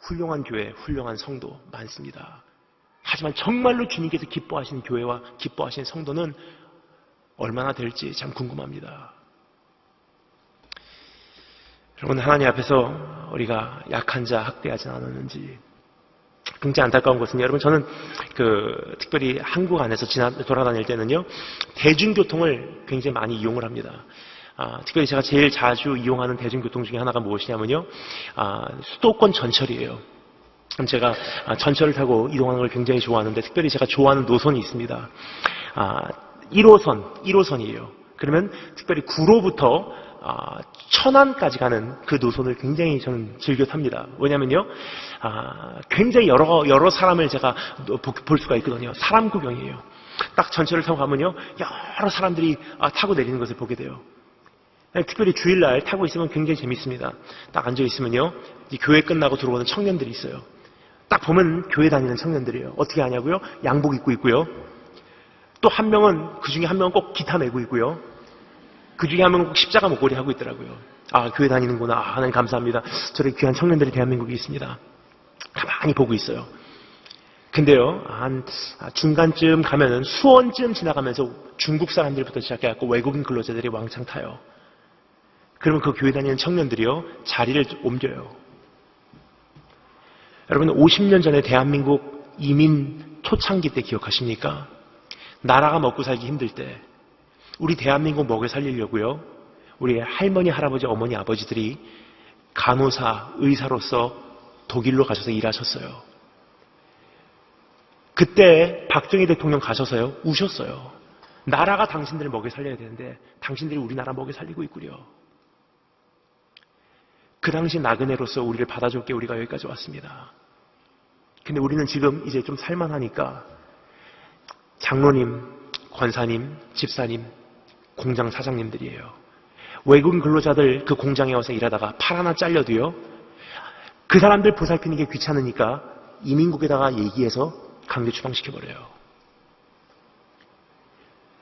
훌륭한 교회, 훌륭한 성도 많습니다. 하지만 정말로 주님께서 기뻐하시는 교회와 기뻐하시는 성도는 얼마나 될지 참 궁금합니다. 여러분, 하나님 앞에서 우리가 약한 자 학대하지 않았는지 굉장히 안타까운 것은, 여러분, 저는 특별히 한국 안에서 돌아다닐 때는요, 대중교통을 굉장히 많이 이용을 합니다. 특별히 제가 제일 자주 이용하는 대중교통 중에 하나가 무엇이냐면요, 수도권 전철이에요. 그럼 제가 전철을 타고 이동하는 걸 굉장히 좋아하는데, 특별히 제가 좋아하는 노선이 있습니다. 1호선이에요. 그러면 특별히 구로부터 천안까지 가는 그 노선을 굉장히 저는 즐겨 탑니다. 왜냐면요, 굉장히 여러 사람을 제가 볼 수가 있거든요. 사람 구경이에요. 딱 전철을 타고 가면요, 여러 사람들이 타고 내리는 것을 보게 돼요. 특별히 주일날 타고 있으면 굉장히 재밌습니다. 딱 앉아 있으면요, 교회 끝나고 들어오는 청년들이 있어요. 딱 보면 교회 다니는 청년들이에요. 어떻게 하냐고요? 양복 입고 있고요. 또 한 명은, 그 중에 한 명은 꼭 기타 메고 있고요. 그 중에 한 명은 꼭 십자가 목걸이 하고 있더라고요. 교회 다니는구나. 하나님 감사합니다. 저렇게 귀한 청년들이 대한민국에 있습니다. 가만히 보고 있어요. 근데요, 한 중간쯤 가면은 수원쯤 지나가면서 중국 사람들부터 시작해갖고 외국인 근로자들이 왕창 타요. 그러면 그 교회 다니는 청년들이요, 자리를 옮겨요. 여러분, 50년 전에 대한민국 이민 초창기 때 기억하십니까? 나라가 먹고 살기 힘들 때 우리 대한민국 먹여 살리려고요, 우리 할머니, 할아버지, 어머니, 아버지들이 간호사, 의사로서 독일로 가셔서 일하셨어요. 그때 박정희 대통령 가셔서요, 우셨어요. 나라가 당신들을 먹여 살려야 되는데 당신들이 우리나라 먹여 살리고 있구려. 그 당시 나그네로서 우리를 받아줬기에 우리가 여기까지 왔습니다. 근데 우리는 지금 이제 좀 살만하니까 장로님, 권사님, 집사님, 공장 사장님들이에요. 외국인 근로자들 그 공장에 와서 일하다가 팔 하나 잘려도요, 그 사람들 보살피는 게 귀찮으니까 이민국에다가 얘기해서 강제 추방시켜버려요.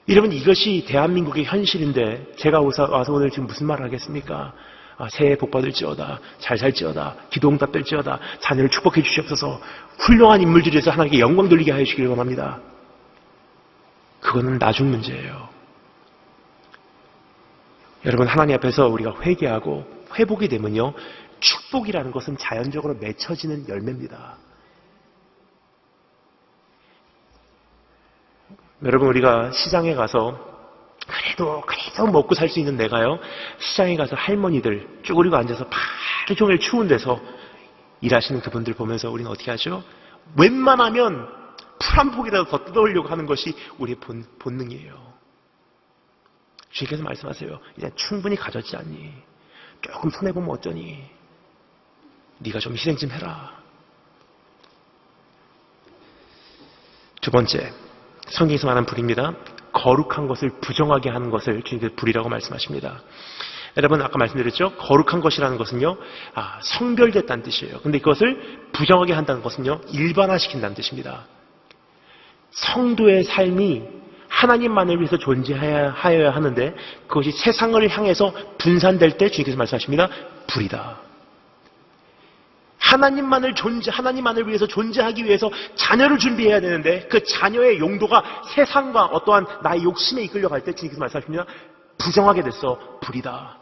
여러분, 이것이 대한민국의 현실인데 제가 와서 오늘 지금 무슨 말을 하겠습니까? 새해 복 받을지어다, 잘 살지어다, 기도 응답될지어다, 자녀를 축복해 주시옵소서, 훌륭한 인물들에서 하나님께 영광 돌리게 하여 주시길 원합니다. 그거는 나중 문제예요. 여러분, 하나님 앞에서 우리가 회개하고 회복이 되면요, 축복이라는 것은 자연적으로 맺혀지는 열매입니다. 여러분, 우리가 시장에 가서 그래도 먹고 살 수 있는 내가요, 시장에 가서 할머니들 쭈그리고 앉아서 하루 종일 추운 데서 일하시는 그분들 보면서 우리는 어떻게 하죠? 웬만하면 풀 한 폭이라도 더 뜯어오려고 하는 것이 우리의 본능이에요. 주님께서 말씀하세요. 이제 충분히 가졌지 않니? 조금 손해보면 어쩌니? 네가 좀 희생 좀 해라. 두 번째, 성경에서 말하는 불입니다. 거룩한 것을 부정하게 하는 것을 주님께서 불이라고 말씀하십니다. 여러분, 아까 말씀드렸죠? 거룩한 것이라는 것은요, 성별됐다는 뜻이에요. 근데 그것을 부정하게 한다는 것은요, 일반화시킨다는 뜻입니다. 성도의 삶이 하나님만을 위해서 존재하여야 하는데 그것이 세상을 향해서 분산될 때 주님께서 말씀하십니다. 불이다. 하나님만을 위해서 존재하기 위해서 자녀를 준비해야 되는데 그 자녀의 용도가 세상과 어떠한 나의 욕심에 이끌려갈 때 주님께서 말씀하십니다. 부정하게 됐어. 불이다.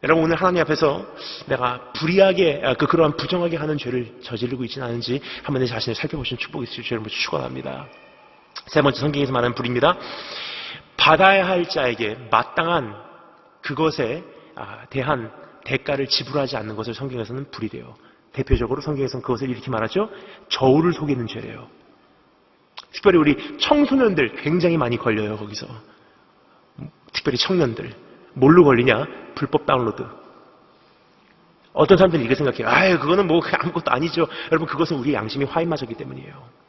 여러분, 오늘 하나님 앞에서 내가 그러한 부정하게 하는 죄를 저지르고 있지는 않은지 한번 내 자신을 살펴보시는 축복이 있을 줄 여러분 축원합니다. 세 번째, 성경에서 말하는 불입니다. 받아야 할 자에게 마땅한 그것에 대한 대가를 지불하지 않는 것을 성경에서는 불이래요. 대표적으로 성경에서는 그것을 이렇게 말하죠. 저울을 속이는 죄래요. 특별히 우리 청소년들 굉장히 많이 걸려요. 거기서. 특별히 청년들. 뭘로 걸리냐? 불법 다운로드. 어떤 사람들은 이렇게 생각해요. 그거는 뭐 아무것도 아니죠. 여러분, 그것은 우리의 양심이 화인마저기 때문이에요.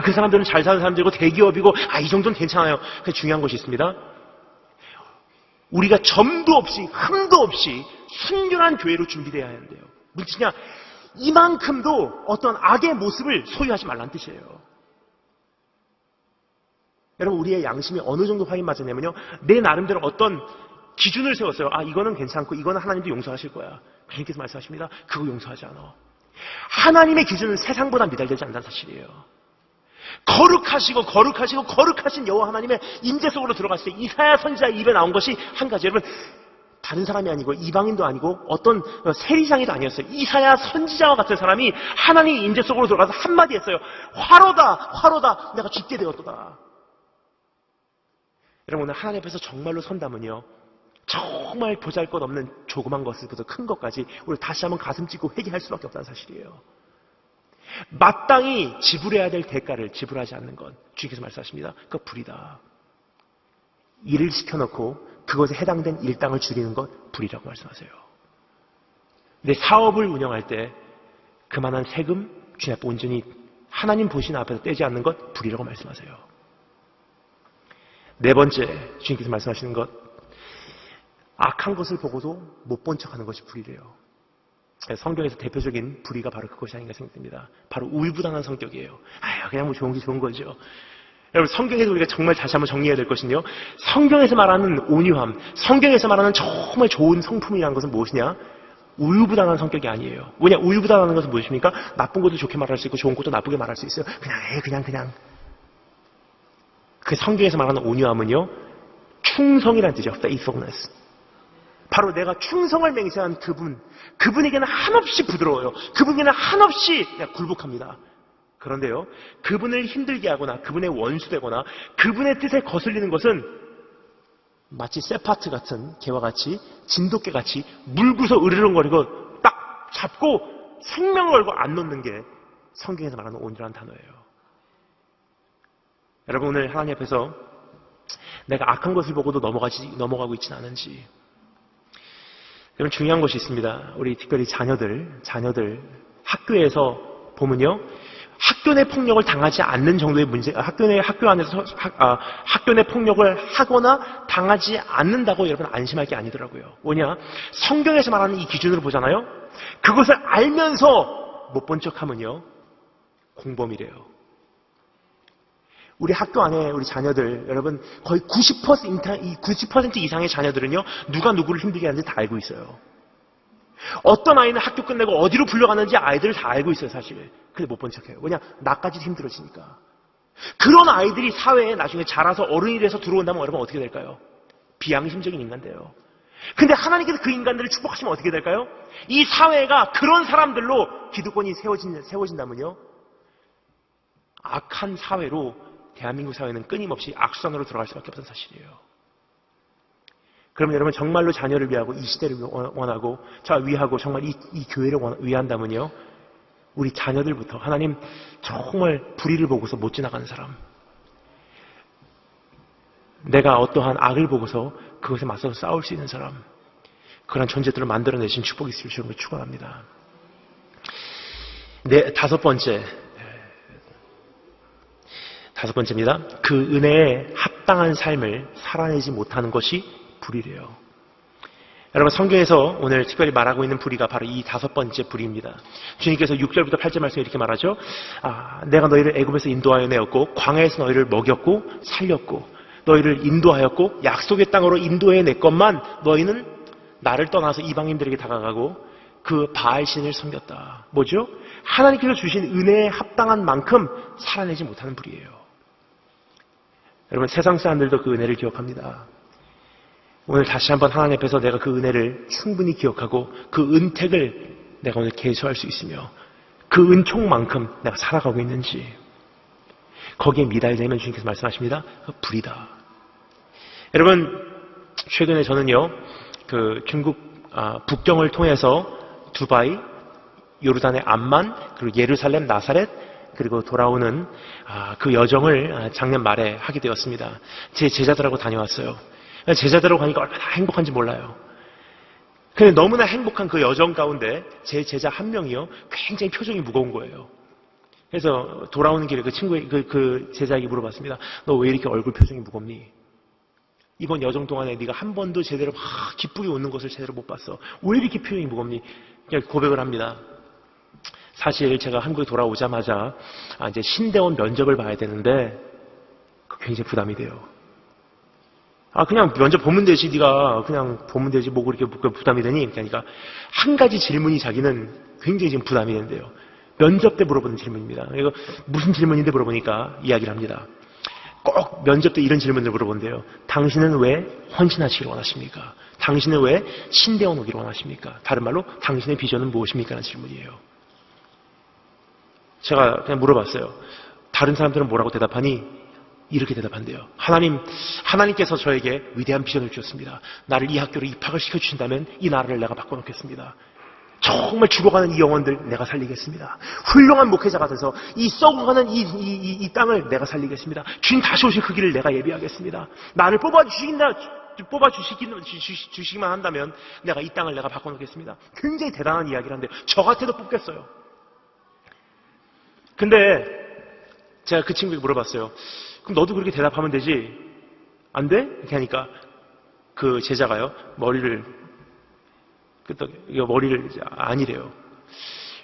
그 사람들은 잘 사는 사람들이고 대기업이고 이 정도는 괜찮아요. 근데 중요한 것이 있습니다. 우리가 점도 없이 흠도 없이 순결한 교회로 준비되어야 하는데요. 무슨 뜻이냐? 이만큼도 어떤 악의 모습을 소유하지 말라는 뜻이에요. 여러분, 우리의 양심이 어느 정도 화인마저냐면요, 내 나름대로 어떤 기준을 세웠어요. 이거는 괜찮고 이거는 하나님도 용서하실 거야. 주님께서 말씀하십니다. 그거 용서하지 않아. 하나님의 기준은 세상보다 미달되지 않다는 사실이에요. 거룩하신 여호와 하나님의 임재 속으로 들어갔을 때 이사야 선지자의 입에 나온 것이 한 가지. 여러분, 다른 사람이 아니고 이방인도 아니고 어떤 세리장이도 아니었어요. 이사야 선지자와 같은 사람이 하나님의 임재 속으로 들어가서 한마디 했어요. 화로다 내가 죽게 되었도다. 여러분, 오늘 하나님 앞에서 정말로 선다면요, 정말 보잘것없는 조그만 것부터 큰 것까지 우리 다시 한번 가슴 찢고 회개할 수밖에 없다는 사실이에요. 마땅히 지불해야 될 대가를 지불하지 않는 것, 주님께서 말씀하십니다. 그거 불이다. 일을 시켜놓고 그것에 해당된 일당을 줄이는 것 불이라고 말씀하세요. 근데 사업을 운영할 때 그만한 세금 주님 앞에 온전히 하나님 보시는 앞에서 떼지 않는 것 불이라고 말씀하세요. 네 번째, 주님께서 말씀하시는 것, 악한 것을 보고도 못 본 척하는 것이 불이래요. 성경에서 대표적인 불의가 바로 그것이 아닌가 생각됩니다. 바로 우유부단한 성격이에요. 그냥 뭐 좋은 게 좋은 거죠. 여러분, 성경에서 우리가 정말 다시 한번 정리해야 될 것은요, 성경에서 말하는 온유함, 성경에서 말하는 정말 좋은 성품이라는 것은 무엇이냐? 우유부단한 성격이 아니에요. 왜냐? 우유부단한 것은 무엇입니까? 나쁜 것도 좋게 말할 수 있고 좋은 것도 나쁘게 말할 수 있어요. 그냥. 그 성경에서 말하는 온유함은요, 충성이라는 뜻이에요. faithfulness. 바로 내가 충성을 맹세한 그분에게는 한없이 부드러워요. 그분에게는 한없이 굴복합니다. 그런데요, 그분을 힘들게 하거나 그분의 원수되거나 그분의 뜻에 거슬리는 것은 마치 세파트 같은 개와 같이 진돗개 같이 물고서 으르렁거리고 딱 잡고 생명을 걸고 안 놓는 게 성경에서 말하는 온유라는 단어예요. 여러분, 오늘 하나님 앞에서 내가 악한 것을 보고도 넘어가고 있지는 않은지, 여러분 중요한 것이 있습니다. 우리 특별히 자녀들 학교에서 보면요. 학교 내 폭력을 당하지 않는 정도의 문제, 학교 내 폭력을 하거나 당하지 않는다고 여러분 안심할 게 아니더라고요. 뭐냐? 성경에서 말하는 이 기준으로 보잖아요. 그것을 알면서 못 본 척하면요. 공범이래요. 우리 학교 안에 우리 자녀들, 여러분 거의 90% 이상의 자녀들은요. 누가 누구를 힘들게 하는지 다 알고 있어요. 어떤 아이는 학교 끝내고 어디로 불려가는지 아이들 다 알고 있어요, 사실. 근데 못 본 척해요. 왜냐? 나까지 힘들어지니까. 그런 아이들이 사회에 나중에 자라서 어른이 돼서 들어온다면 여러분 어떻게 될까요? 비양심적인 인간들이에요. 근데 하나님께서 그 인간들을 축복하시면 어떻게 될까요? 이 사회가 그런 사람들로 기득권이 세워진다면요. 악한 사회로 대한민국 사회는 끊임없이 악순환으로 들어갈 수밖에 없는 사실이에요. 그러면 여러분 정말로 자녀를 위하고 이 시대를 원하고 위하고 정말 이 교회를 위한다면요. 우리 자녀들부터 하나님 정말 불의를 보고서 못 지나가는 사람, 내가 어떠한 악을 보고서 그것에 맞서서 싸울 수 있는 사람, 그런 존재들을 만들어내신 축복이 있을 줄을 축원합니다. 다섯 번째입니다. 그 은혜에 합당한 삶을 살아내지 못하는 것이 불의래요. 여러분 성경에서 오늘 특별히 말하고 있는 불의가 바로 이 다섯 번째 불의입니다. 주님께서 6절부터 8절 말씀에 이렇게 말하죠. 내가 너희를 애굽에서 인도하여 내었고 광야에서 너희를 먹였고 살렸고 너희를 인도하였고 약속의 땅으로 인도해 냈건만 너희는 나를 떠나서 이방인들에게 다가가고 그 바알신을 섬겼다. 뭐죠? 하나님께서 주신 은혜에 합당한 만큼 살아내지 못하는 불의예요. 여러분 세상 사람들도 그 은혜를 기억합니다. 오늘 다시 한번 하나님 앞에서 내가 그 은혜를 충분히 기억하고 그 은택을 내가 오늘 계수할 수 있으며 그 은총만큼 내가 살아가고 있는지 거기에 미달되면 주님께서 말씀하십니다. 그 불이다. 여러분 최근에 저는요 그 중국 북경을 통해서 두바이, 요르단의 암만, 그리고 예루살렘, 나사렛 그리고 돌아오는 그 여정을 작년 말에 하게 되었습니다. 제 제자들하고 다녀왔어요. 제자들하고 가니까 얼마나 행복한지 몰라요. 근데 너무나 행복한 그 여정 가운데 제 제자 한 명이요 굉장히 표정이 무거운 거예요. 그래서 돌아오는 길에 그 제자에게 물어봤습니다. 너 왜 이렇게 얼굴 표정이 무겁니? 이번 여정 동안에 네가 한 번도 제대로 막 기쁘게 웃는 것을 제대로 못 봤어. 왜 이렇게 표정이 무겁니? 그냥 고백을 합니다. 사실 제가 한국에 돌아오자마자 이제 신대원 면접을 봐야 되는데 굉장히 부담이 돼요. 그냥 면접 보면 되지, 네가 그냥 보면 되지, 뭐 그렇게 부담이 되니? 그러니까 한 가지 질문이 자기는 굉장히 지금 부담이 된대요. 면접 때 물어보는 질문입니다. 이거 무슨 질문인데 물어보니까 이야기를 합니다. 꼭 면접 때 이런 질문을 물어본대요. 당신은 왜 헌신하시길 원하십니까? 당신은 왜 신대원 오기를 원하십니까? 다른 말로 당신의 비전은 무엇입니까? 라는 질문이에요. 제가 그냥 물어봤어요. 다른 사람들은 뭐라고 대답하니? 이렇게 대답한대요. 하나님께서 저에게 위대한 비전을 주셨습니다. 나를 이 학교로 입학을 시켜주신다면 이 나라를 내가 바꿔놓겠습니다. 정말 죽어가는 이 영혼들 내가 살리겠습니다. 훌륭한 목회자가 돼서 이 썩어가는 이 땅을 내가 살리겠습니다. 주님 다시 오실 그 길을 내가 예비하겠습니다. 나를 뽑아주시기만 한다면 내가 이 땅을 내가 바꿔놓겠습니다. 굉장히 대단한 이야기를 한데요. 저 같아도 뽑겠어요. 근데 제가 그 친구에게 물어봤어요. 그럼 너도 그렇게 대답하면 되지? 안 돼? 이렇게 하니까 그 제자가요. 머리를 아니래요.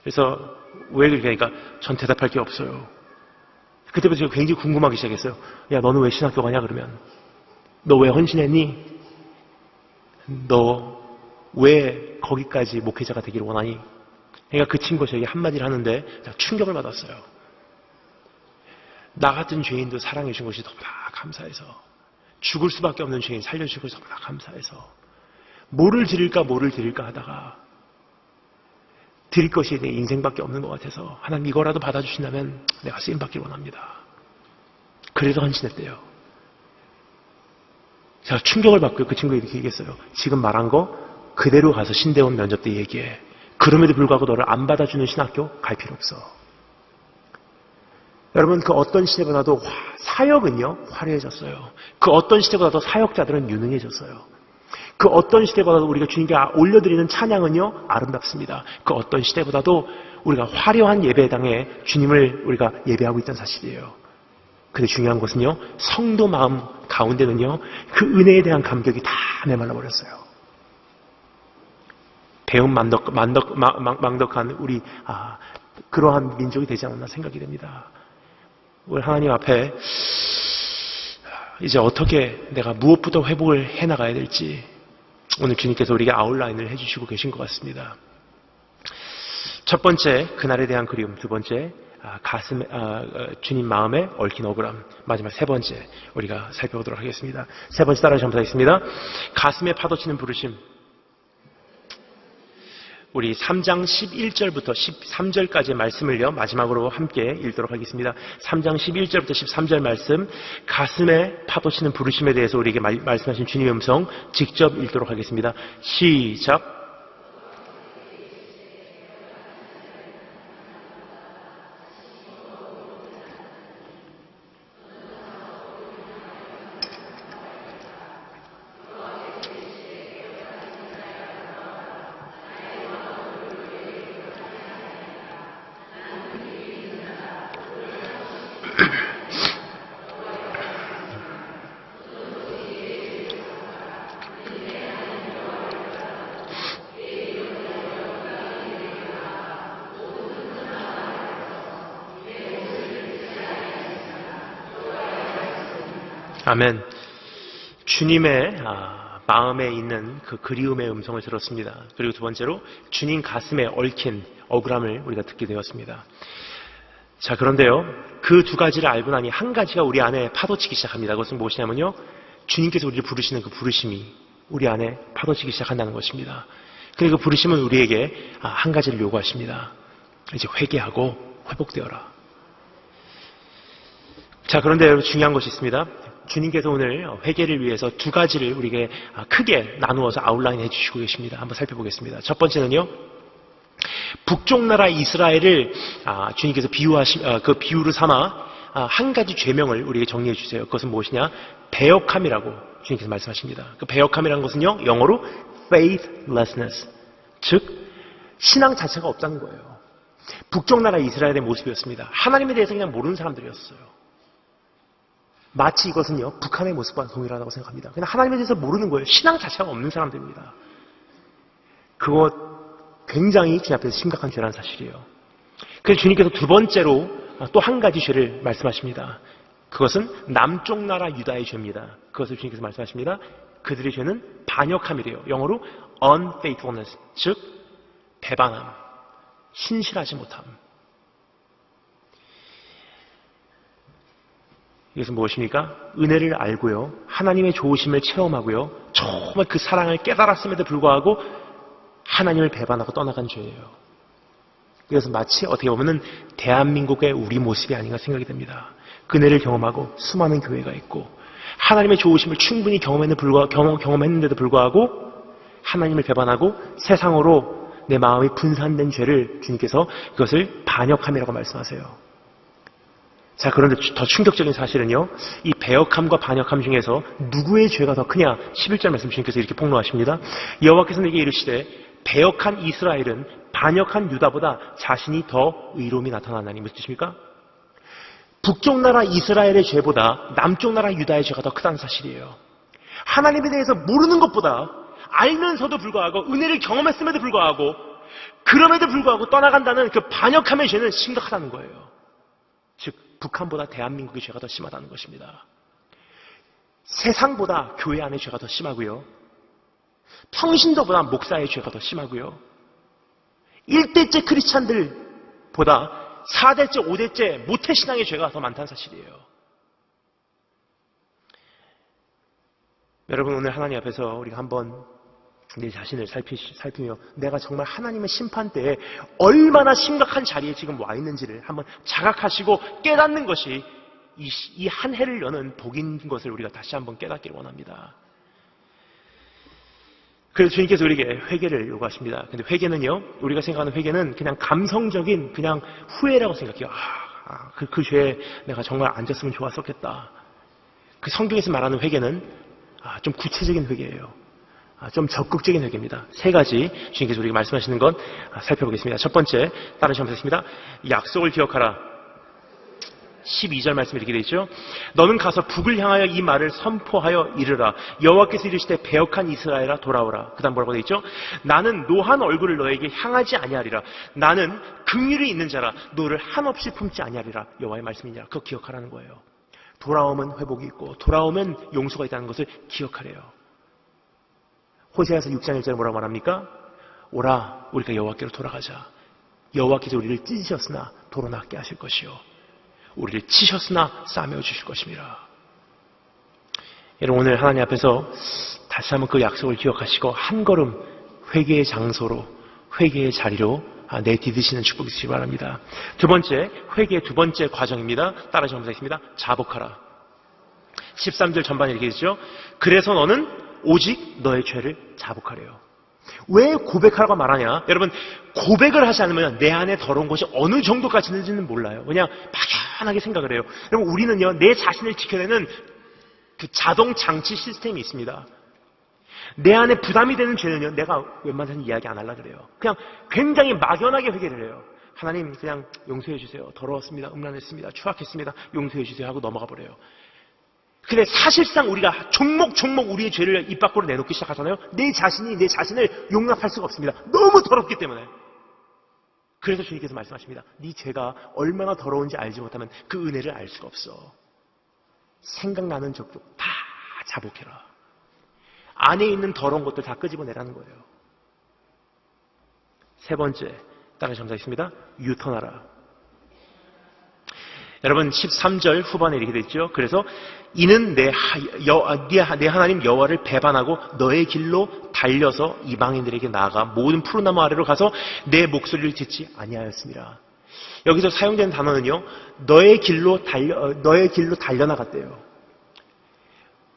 그래서 왜 그렇게 하니까 전 대답할 게 없어요. 그때부터 제가 굉장히 궁금하기 시작했어요. 야, 너는 왜 신학교 가냐? 그러면 너 왜 헌신했니? 너 왜 거기까지 목회자가 되기를 원하니? 그러니까 그 친구가 저에게 한마디를 하는데 제가 충격을 받았어요. 나 같은 죄인도 사랑해 준 것이 너무나 감사해서, 죽을 수밖에 없는 죄인 살려주신 것이 너무나 감사해서 뭐를 드릴까 하다가 드릴 것이 내 인생밖에 없는 것 같아서 하나님 이거라도 받아주신다면 내가 쓰임받길 원합니다. 그래서 헌신했대요. 제가 충격을 받고 그 친구에게 이렇게 얘기했어요. 지금 말한 거 그대로 가서 신대원 면접 때 얘기해. 그럼에도 불구하고 너를 안 받아주는 신학교 갈 필요 없어. 여러분 그 어떤 시대보다도 사역은요 화려해졌어요. 그 어떤 시대보다도 사역자들은 유능해졌어요. 그 어떤 시대보다도 우리가 주님께 올려드리는 찬양은요, 아름답습니다. 그 어떤 시대보다도 우리가 화려한 예배당에 주님을 우리가 예배하고 있다는 사실이에요. 근데 중요한 것은요, 성도 마음 가운데는요, 그 은혜에 대한 감격이 다 메말라 버렸어요. 배움 망덕한 우리 그러한 민족이 되지 않았나 생각이 됩니다. 우리 하나님 앞에 이제 어떻게 내가 무엇부터 회복을 해나가야 될지 오늘 주님께서 우리에게 아웃라인을 해주시고 계신 것 같습니다. 첫 번째, 그날에 대한 그리움. 두 번째, 주님 마음에 얽힌 억울함. 마지막 세 번째, 우리가 살펴보도록 하겠습니다. 세 번째 따라 점사하겠습니다. 가슴에 파도치는 부르심. 우리 3장 11절부터 13절까지의 말씀을요, 마지막으로 함께 읽도록 하겠습니다. 3장 11절부터 13절 말씀, 가슴에 파도치는 부르심에 대해서 우리에게 말씀하신 주님의 음성 직접 읽도록 하겠습니다. 시작. 아멘. 주님의 마음에 있는 그 그리움의 음성을 들었습니다. 그리고 두 번째로 주님 가슴에 얽힌 억울함을 우리가 듣게 되었습니다. 자, 그런데요, 그 두 가지를 알고 나니 한 가지가 우리 안에 파도치기 시작합니다. 그것은 무엇이냐면요, 주님께서 우리를 부르시는 그 부르심이 우리 안에 파도치기 시작한다는 것입니다. 그리고 그 부르심은 우리에게 한 가지를 요구하십니다. 이제 회개하고 회복되어라. 자, 그런데 여러분, 중요한 것이 있습니다. 주님께서 오늘 회개를 위해서 두 가지를 우리에게 크게 나누어서 아웃라인 해주시고 계십니다. 한번 살펴보겠습니다. 첫 번째는요, 북쪽 나라 이스라엘을 주님께서 그 비유를 삼아 한 가지 죄명을 우리에게 정리해 주세요. 그것은 무엇이냐? 배역함이라고 주님께서 말씀하십니다. 그 배역함이라는 것은요, 영어로 faithlessness, 즉 신앙 자체가 없다는 거예요. 북쪽 나라 이스라엘의 모습이었습니다. 하나님에 대해서 그냥 모르는 사람들이었어요. 마치 이것은요, 북한의 모습과 동일하다고 생각합니다. 그냥 하나님에 대해서 모르는 거예요. 신앙 자체가 없는 사람들입니다. 그것 굉장히 주님 앞에서 심각한 죄라는 사실이에요. 그래서 주님께서 두 번째로 또 한 가지 죄를 말씀하십니다. 그것은 남쪽 나라 유다의 죄입니다. 그것을 주님께서 말씀하십니다. 그들의 죄는 반역함이래요. 영어로 unfaithfulness, 즉 배반함, 신실하지 못함. 이것은 무엇입니까? 은혜를 알고요, 하나님의 좋으심을 체험하고요, 정말 그 사랑을 깨달았음에도 불구하고 하나님을 배반하고 떠나간 죄예요. 이것은 마치 어떻게 보면 대한민국의 우리 모습이 아닌가 생각이 됩니다. 그 은혜를 경험하고 수많은 교회가 있고 하나님의 좋으심을 충분히 경험했는데도 불구하고 하나님을 배반하고 세상으로 내 마음이 분산된 죄를 주님께서 그것을 반역함이라고 말씀하세요. 자, 그런데 더 충격적인 사실은요, 이 배역함과 반역함 중에서 누구의 죄가 더 크냐? 11절 말씀 주님께서 이렇게 폭로하십니다. 여호와께서 내게 이르시되 배역한 이스라엘은 반역한 유다보다 자신이 더 의로움이 나타나나니. 무슨 뜻입니까? 북쪽 나라 이스라엘의 죄보다 남쪽 나라 유다의 죄가 더 크다는 사실이에요. 하나님에 대해서 모르는 것보다 알면서도 불구하고 은혜를 경험했음에도 불구하고 그럼에도 불구하고 떠나간다는 그 반역함의 죄는 심각하다는 거예요. 즉 북한보다 대한민국의 죄가 더 심하다는 것입니다. 세상보다 교회 안의 죄가 더 심하고요, 평신도보다 목사의 죄가 더 심하고요, 1대째 크리스찬들보다 4대째, 5대째 모태신앙의 죄가 더 많다는 사실이에요. 여러분, 오늘 하나님 앞에서 우리가 한번 내 자신을 살피며 내가 정말 하나님의 심판대에 얼마나 심각한 자리에 지금 와 있는지를 한번 자각하시고 깨닫는 것이 이 한 해를 여는 복인 것을 우리가 다시 한번 깨닫기를 원합니다. 그래서 주님께서 우리에게 회개를 요구하십니다. 근데 회개는요, 우리가 생각하는 회개는 그냥 감성적인 그냥 후회라고 생각해요. 그 죄에 내가 정말 안 졌으면 좋았었겠다. 그 성경에서 말하는 회개는 좀 구체적인 회개예요. 좀 적극적인 회개입니다. 세 가지 주님께서 우리에게 말씀하시는 것 살펴보겠습니다. 첫 번째, 다른 시험 하겠습니다. 약속을 기억하라. 12절 말씀에 이렇게 되어 있죠. 너는 가서 북을 향하여 이 말을 선포하여 이르라. 여호와께서 이르시되 배역한 이스라엘아 돌아오라. 그 다음 뭐라고 되어 있죠. 나는 노한 얼굴을 너에게 향하지 아니하리라. 나는 긍휼이 있는 자라. 너를 한없이 품지 아니하리라. 여호와의 말씀이니라. 그거 기억하라는 거예요. 돌아오면 회복이 있고 돌아오면 용서가 있다는 것을 기억하래요. 호세아서 6장 1절에 뭐라고 말합니까? 오라 우리가 여호와께로 돌아가자. 여호와께서 우리를 찢으셨으나 도로 낫게 하실 것이요 우리를 치셨으나 싸매어 주실 것입니다. 여러분 오늘 하나님 앞에서 다시 한번 그 약속을 기억하시고 한 걸음 회개의 장소로 회개의 자리로 내디디시는 축복이 있으시기 바랍니다. 두 번째 회개의 두 번째 과정입니다. 따라서 검사하겠습니다. 자복하라. 13절 전반에 이렇게 있죠. 그래서 너는 오직 너의 죄를 자복하래요. 왜 고백하라고 말하냐? 여러분 고백을 하지 않으면 내 안에 더러운 것이 어느 정도까지 있는지는 몰라요. 그냥 막연하게 생각을 해요. 여러분 우리는요 내 자신을 지켜내는 그 자동 장치 시스템이 있습니다. 내 안에 부담이 되는 죄는요 내가 웬만해서는 이야기 안 하려고 그래요. 그냥 굉장히 막연하게 회개를 해요. 하나님 그냥 용서해 주세요. 더러웠습니다. 음란했습니다. 추악했습니다. 용서해 주세요 하고 넘어가 버려요. 근데 사실상 우리가 종목 우리의 죄를 입 밖으로 내놓기 시작하잖아요. 내 자신이 내 자신을 용납할 수가 없습니다. 너무 더럽기 때문에. 그래서 주님께서 말씀하십니다. 네 죄가 얼마나 더러운지 알지 못하면 그 은혜를 알 수가 없어. 생각나는 적도 다 자복해라. 안에 있는 더러운 것들 다 끄집어내라는 거예요. 세 번째, 다른 점사있습니다. 유턴하라. 여러분 13절 후반에 이렇게 되어 있죠. 그래서 이는 내 하나님 여호와를 배반하고 너의 길로 달려서 이방인들에게 나아가 모든 푸른나무 아래로 가서 내 목소리를 듣지 아니하였습니다. 여기서 사용된 단어는요. 너의 길로 달려나갔대요.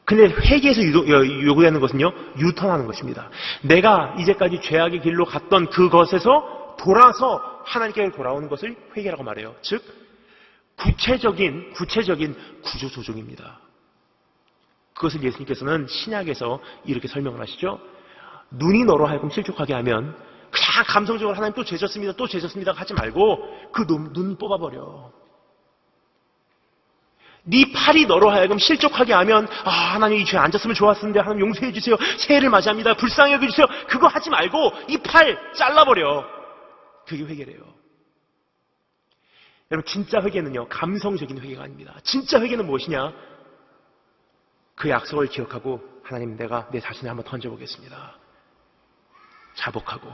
근데 회개에서 요구되는 것은요. 유턴하는 것입니다. 내가 이제까지 죄악의 길로 갔던 그것에서 돌아서 하나님께 돌아오는 것을 회개라고 말해요. 즉 구체적인 구조조정입니다. 그것을 예수님께서는 신약에서 이렇게 설명을 하시죠. 눈이 너로 하여금 실족하게 하면 그냥 감성적으로 하나님 또 죄졌습니다 하지 말고 그 눈 뽑아버려. 네 팔이 너로 하여금 실족하게 하면 하나님 이 죄 안 졌으면 좋았는데 하나님 용서해 주세요. 새해를 맞이합니다. 불쌍히 여겨주세요. 그거 하지 말고 이 팔 잘라버려. 그게 회개래요. 여러분 진짜 회개는요 감성적인 회개가 아닙니다. 진짜 회개는 무엇이냐? 그 약속을 기억하고 하나님 내가 내 자신을 한번 던져보겠습니다. 자복하고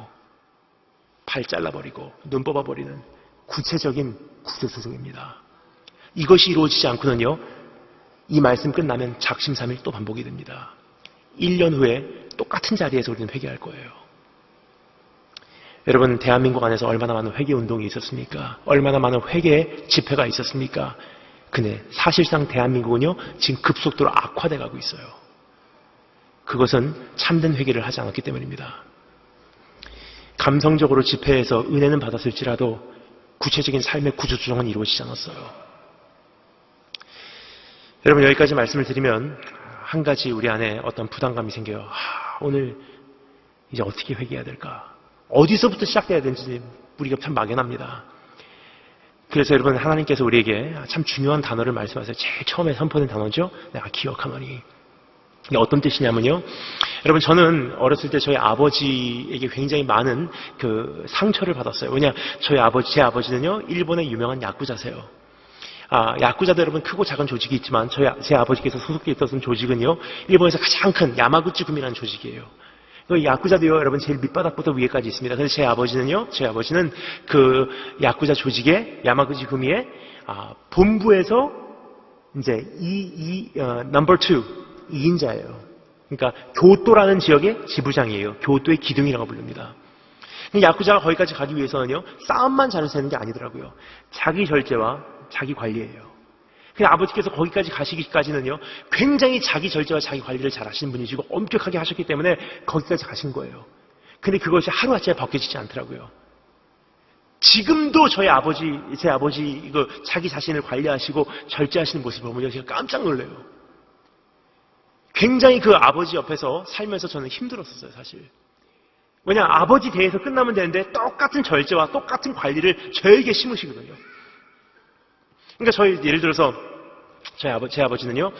팔 잘라버리고 눈 뽑아버리는 구체적인 구조조정입니다. 이것이 이루어지지 않고는요 이 말씀 끝나면 작심삼일 또 반복이 됩니다. 1년 후에 똑같은 자리에서 우리는 회개할 거예요. 여러분 대한민국 안에서 얼마나 많은 회개 운동이 있었습니까? 얼마나 많은 회개 집회가 있었습니까? 근데 사실상 대한민국은요 지금 급속도로 악화돼 가고 있어요. 그것은 참된 회개를 하지 않았기 때문입니다. 감성적으로 집회에서 은혜는 받았을지라도 구체적인 삶의 구조조정은 이루어지지 않았어요. 여러분 여기까지 말씀을 드리면 한 가지 우리 안에 어떤 부담감이 생겨요. 오늘 이제 어떻게 회개해야 될까? 어디서부터 시작해야 되는지 우리가 참 막연합니다. 그래서 여러분 하나님께서 우리에게 참 중요한 단어를 말씀하세요. 제일 처음에 선포된 단어죠. 내가 기억하노니. 이게 어떤 뜻이냐면요. 여러분 저는 어렸을 때 저희 아버지에게 굉장히 많은 그 상처를 받았어요. 왜냐 제 아버지는요 일본의 유명한 야쿠자세요. 야쿠자도 여러분 크고 작은 조직이 있지만 제 아버지께서 소속돼 있었던 조직은요 일본에서 가장 큰 야마구치 구미라는 조직이에요. 야쿠자도요, 여러분 제일 밑바닥부터 위에까지 있습니다. 근데 제 아버지는 그 야쿠자 조직의 야마구치 구미의 본부에서 이제 넘버 2 2인자예요. 그러니까 교토라는 지역의 지부장이에요. 교토의 기둥이라고 부릅니다. 야쿠자가 거기까지 가기 위해서는요 싸움만 잘해서 되는 게 아니더라고요. 자기 절제와 자기 관리예요. 그냥 아버지께서 거기까지 가시기까지는요 굉장히 자기 절제와 자기 관리를 잘 하시는 분이시고 엄격하게 하셨기 때문에 거기까지 가신 거예요. 근데 그것이 하루아침에 바뀌어지지 않더라고요. 지금도 제 아버지 자기 자신을 관리하시고 절제하시는 모습을 보면 제가 깜짝 놀라요. 굉장히 그 아버지 옆에서 살면서 저는 힘들었었어요, 사실. 왜냐하면 아버지 대에서 끝나면 되는데 똑같은 절제와 똑같은 관리를 저에게 심으시거든요. 그러니까 저희 예를 들어서 제 아버지는요.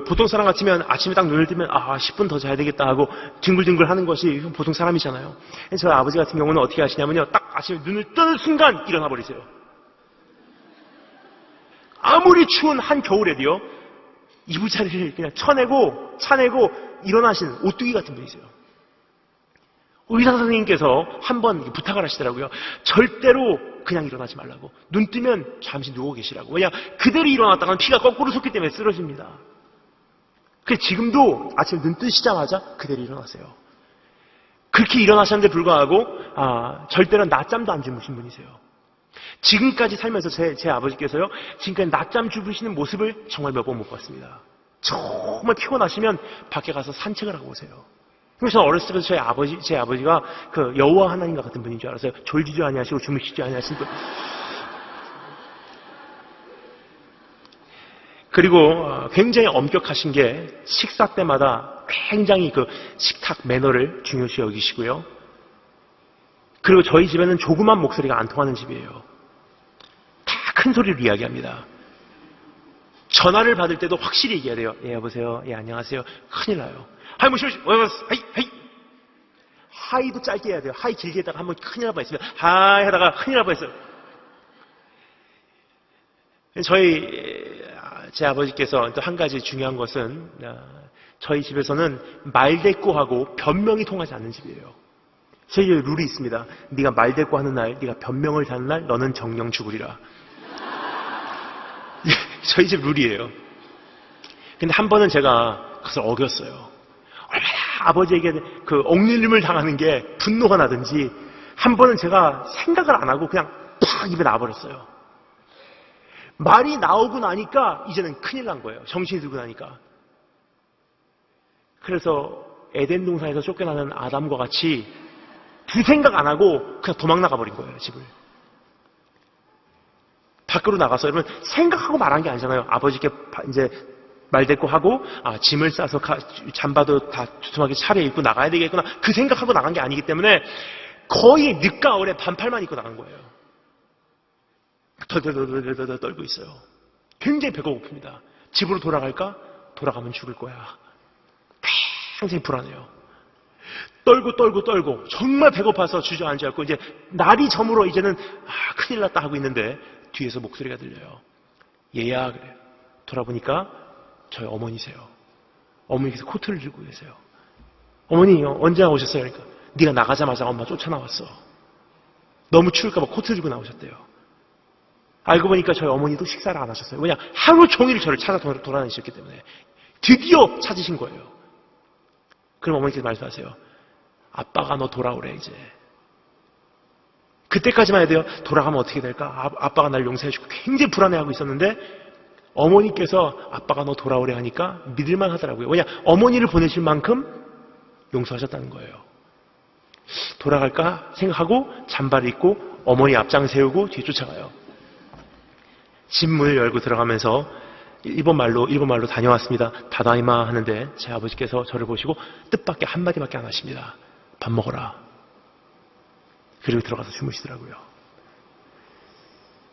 보통 사람 같으면 아침에 딱 눈을 뜨면 10분 더 자야 되겠다 하고 뒹굴뒹굴 하는 것이 보통 사람이잖아요. 저희 아버지 같은 경우는 어떻게 하시냐면요. 딱 아침에 눈을 뜨는 순간 일어나 버리세요. 아무리 추운 한겨울에도요. 이부자리를 그냥 차내고 일어나시는 오뚜기 같은 분이세요. 의사 선생님께서 한번 부탁을 하시더라고요. 절대로 그냥 일어나지 말라고. 눈 뜨면 잠시 누워 계시라고. 왜냐, 그대로 일어났다가는 피가 거꾸로 솟기 때문에 쓰러집니다. 그래서 지금도 아침에 눈 뜨시자마자 그대로 일어나세요. 그렇게 일어나셨는데 불구하고 절대로 낮잠도 안 주무신 분이세요. 지금까지 살면서 제 아버지께서요. 지금까지 낮잠 주무시는 모습을 정말 몇 번 못 봤습니다. 정말 피곤하시면 밖에 가서 산책을 하고 오세요. 그래서 어렸을 때부터 제 아버지가 그 여호와 하나님과 같은 분인 줄 알았어요. 졸지도 아니하시고 주무시지도 아니하신 분. 그리고 굉장히 엄격하신 게 식사 때마다 굉장히 그 식탁 매너를 중요시 여기시고요. 그리고 저희 집에는 조그만 목소리가 안 통하는 집이에요. 다 큰 소리로 이야기합니다. 전화를 받을 때도 확실히 얘기해야 돼요. 예, 여보세요. 예, 안녕하세요. 큰일 나요. 하이, 하이. 하이도 짧게 해야 돼요. 하이 길게 했다가 한번 큰일 날 뻔했어요. 하이 하다가 큰일 날 뻔했어요. 제 아버지께서 또 한 가지 중요한 것은 저희 집에서는 말대꾸하고 변명이 통하지 않는 집이에요. 저희 집에 룰이 있습니다. 네가 말대꾸하는 날, 네가 변명을 하는 날, 너는 정령 죽으리라. 저희 집 룰이에요. 근데 한 번은 제가 그것을 어겼어요. 얼마나 아버지에게 그 억눌림을 당하는 게 분노가 나든지 한 번은 제가 생각을 안 하고 그냥 팍 입에 놔버렸어요. 말이 나오고 나니까 이제는 큰일 난 거예요. 정신이 들고 나니까. 그래서 에덴 동산에서 쫓겨나는 아담과 같이 두 생각 안 하고 그냥 도망 나가버린 거예요, 집을. 밖으로 나가서 여러분 생각하고 말한 게 아니잖아요. 아버지께 이제 말대꾸하고 짐을 싸서 잠바도 다 두툼하게 차려입고 나가야 되겠구나. 그 생각하고 나간 게 아니기 때문에 거의 늦가 어래 반팔만 입고 나간 거예요. 덜덜덜덜덜 떨고 있어요. 굉장히 배가 고픕니다. 집으로 돌아갈까? 돌아가면 죽을 거야. 굉장히 불안해요. 떨고 정말 배고파서 주저앉아 있고 이제 날이 저물어 이제는 큰일 났다 하고 있는데 뒤에서 목소리가 들려요. 얘야 그래요. 돌아보니까 저희 어머니세요. 어머니께서 코트를 들고 계세요. 어머니 언제 나오셨어요? 그러니까 네가 나가자마자 엄마 쫓아나왔어. 너무 추울까 봐 코트 들고 나오셨대요. 알고 보니까 저희 어머니도 식사를 안 하셨어요. 왜냐 하루 종일 저를 찾아 돌아다니셨기 때문에 드디어 찾으신 거예요. 그럼 어머니께서 말씀하세요. 아빠가 너 돌아오래 이제. 그때까지만 해도 돌아가면 어떻게 될까? 아빠가 날 용서해주고 굉장히 불안해하고 있었는데 어머니께서 아빠가 너 돌아오래 하니까 믿을만 하더라고요. 왜냐 어머니를 보내실 만큼 용서하셨다는 거예요. 돌아갈까 생각하고 잠바를 입고 어머니 앞장 세우고 뒤에 쫓아가요. 집 문을 열고 들어가면서 일본 말로 다녀왔습니다. 다다이마 하는데 제 아버지께서 저를 보시고 뜻밖의 한마디밖에 안 하십니다. 밥 먹어라. 그리고 들어가서 주무시더라고요.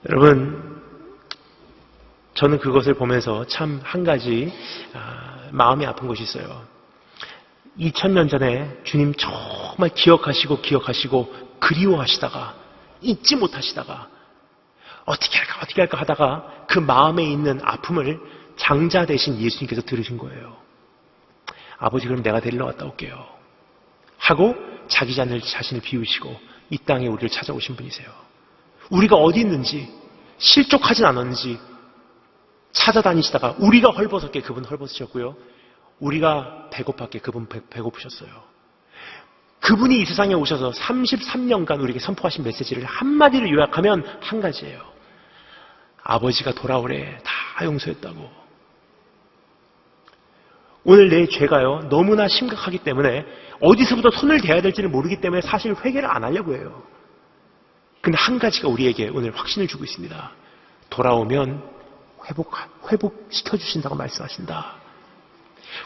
여러분, 저는 그것을 보면서 참 한 가지 마음이 아픈 것이 있어요. 2000년 전에 주님 정말 기억하시고 그리워하시다가 잊지 못하시다가 어떻게 할까 하다가 그 마음에 있는 아픔을 장자 대신 예수님께서 들으신 거예요. 아버지 그럼 내가 데리러 갔다 올게요. 하고 자기 자신을 비우시고 이 땅에 우리를 찾아오신 분이세요. 우리가 어디 있는지 실족하진 않았는지 찾아다니시다가 우리가 헐벗었기에 그분 헐벗으셨고요. 우리가 배고팠기에 그분 배고프셨어요. 그분이 이 세상에 오셔서 33년간 우리에게 선포하신 메시지를 한마디로 요약하면 한 가지예요. 아버지가 돌아오래 다 용서했다고. 오늘 내 죄가요 너무나 심각하기 때문에 어디서부터 손을 대야 될지를 모르기 때문에 사실 회개를 안 하려고 해요. 근데 한 가지가 우리에게 오늘 확신을 주고 있습니다. 돌아오면 회복시켜 주신다고 말씀하신다.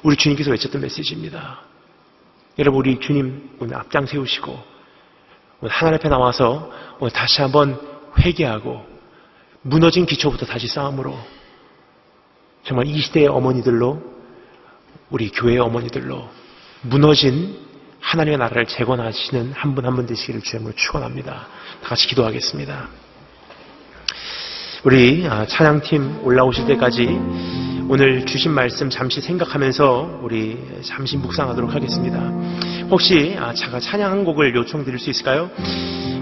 우리 주님께서 외쳤던 메시지입니다. 여러분, 우리 주님 오늘 앞장 세우시고 오늘 하나님 앞에 나와서 오늘 다시 한번 회개하고 무너진 기초부터 다시 싸움으로 정말 이 시대의 어머니들로, 우리 교회의 어머니들로 무너진 하나님의 나라를 재건하시는 한 분 한 분 되시기를 주님으로 축원합니다. 다 같이 기도하겠습니다. 우리 찬양팀 올라오실 때까지 오늘 주신 말씀 잠시 생각하면서 우리 잠시 묵상하도록 하겠습니다. 혹시 제가 찬양 한 곡을 요청드릴 수 있을까요?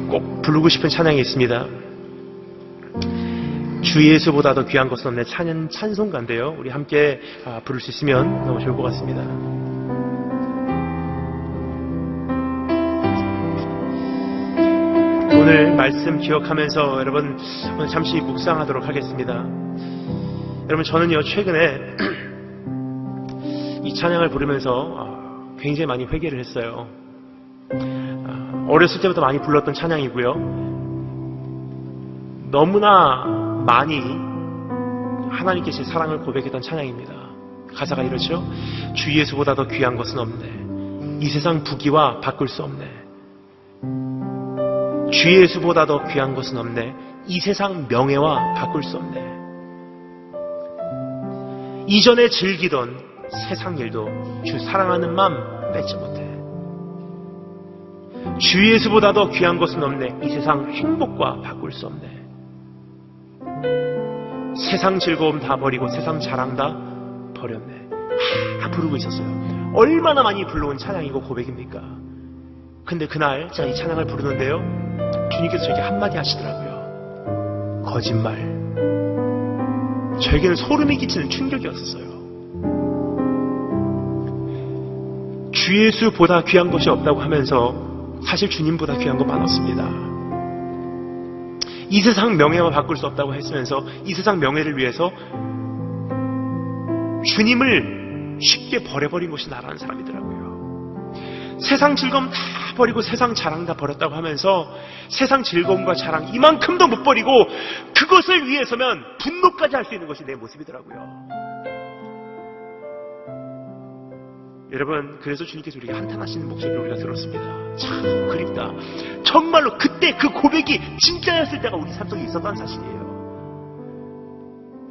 꼭 부르고 싶은 찬양이 있습니다. 주 예수보다 더 귀한 것은 없네, 찬송가인데요. 우리 함께 부를 수 있으면 너무 좋을 것 같습니다. 오늘 말씀 기억하면서 여러분 오늘 잠시 묵상하도록 하겠습니다. 여러분, 저는요 최근에 이 찬양을 부르면서 굉장히 많이 회개를 했어요. 어렸을 때부터 많이 불렀던 찬양이고요. 너무나 많이 하나님께 제 사랑을 고백했던 찬양입니다. 가사가 이렇죠. 주 예수보다 더 귀한 것은 없네. 이 세상 부귀와 바꿀 수 없네. 주 예수보다 더 귀한 것은 없네. 이 세상 명예와 바꿀 수 없네. 이전에 즐기던 세상 일도 주 사랑하는 마음 뺏지 못해. 주 예수보다 더 귀한 것은 없네. 이 세상 행복과 바꿀 수 없네. 세상 즐거움 다 버리고 세상 자랑 다 버렸네. 부르고 있었어요. 얼마나 많이 불러온 찬양이고 고백입니까? 근데 그날 제가 이 찬양을 부르는데요, 주님께서 저에게 한마디 하시더라고요. 거짓말. 저에게는 소름이 끼치는 충격이었어요. 주 예수보다 귀한 것이 없다고 하면서 사실 주님보다 귀한 건 많았습니다. 이 세상 명예와 바꿀 수 없다고 했으면서 이 세상 명예를 위해서 주님을 쉽게 버려버린 것이 나라는 사람이더라고요. 세상 즐거움 다 버리고 세상 자랑 다 버렸다고 하면서 세상 즐거움과 자랑 이만큼도 못 버리고 그것을 위해서면 분노까지 할 수 있는 것이 내 모습이더라고요. 여러분, 그래서 주님께서 우리에게 한탄하시는 목소리를 우리가 들었습니다. 참 그립다. 정말로 그때 그 고백이 진짜였을 때가 우리 삶 속에 있었다는 사실이에요.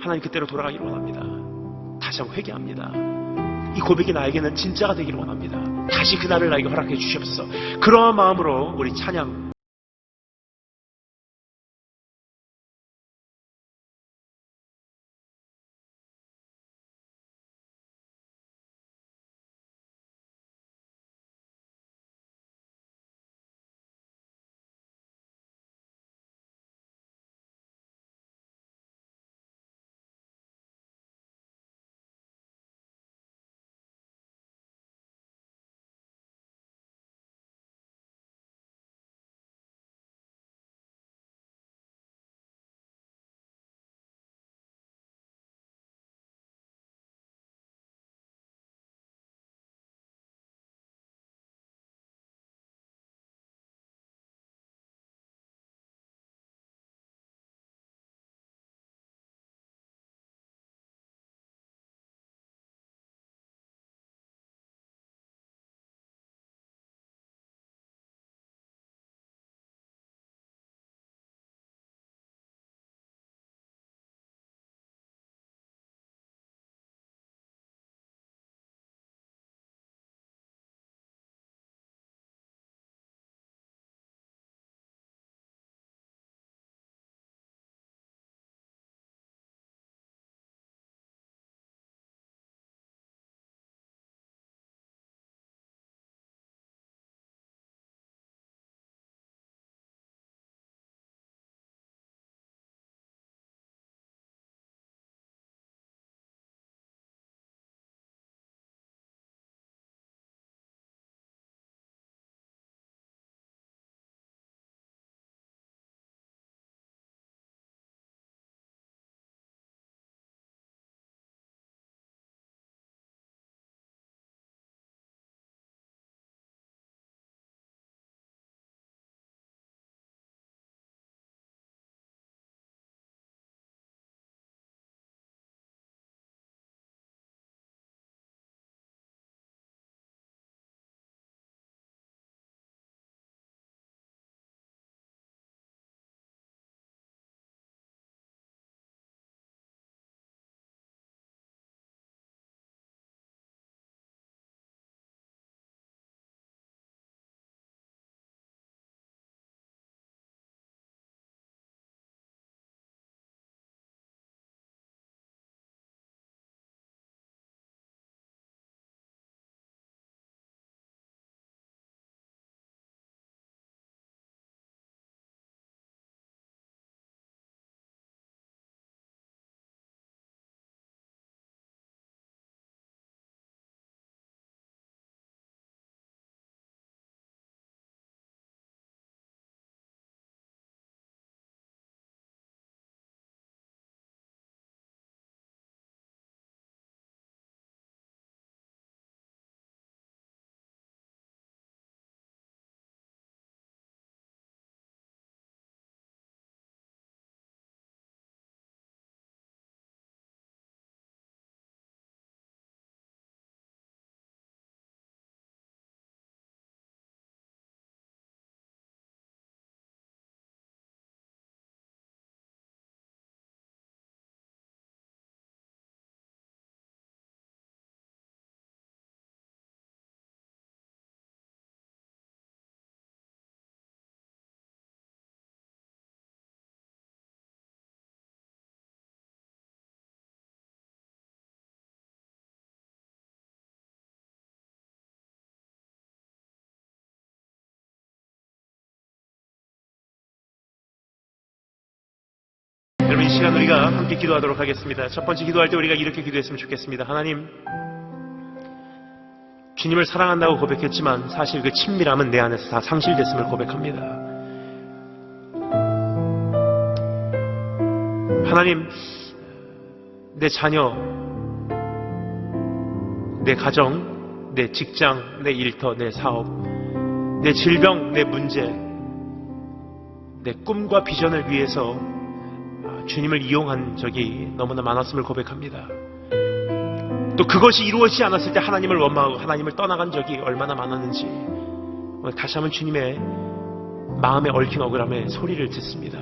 하나님 그때로 돌아가기를 원합니다. 다시 한번 회개합니다. 이 고백이 나에게는 진짜가 되기를 원합니다. 다시 그날을 나에게 허락해 주시옵소서. 그러한 마음으로 우리 찬양 여러분, 이 시간 우리가 함께 기도하도록 하겠습니다. 첫 번째 기도할 때 우리가 이렇게 기도했으면 좋겠습니다. 하나님, 주님을 사랑한다고 고백했지만 사실 그 친밀함은 내 안에서 다 상실됐음을 고백합니다. 하나님, 내 자녀, 내 가정, 내 직장, 내 일터, 내 사업, 내 질병, 내 문제, 내 꿈과 비전을 위해서 주님을 이용한 적이 너무나 많았음을 고백합니다. 또 그것이 이루어지지 않았을 때 하나님을 원망하고 하나님을 떠나간 적이 얼마나 많았는지 오늘 다시 한번 주님의 마음에 얽힌 억울함의 소리를 듣습니다.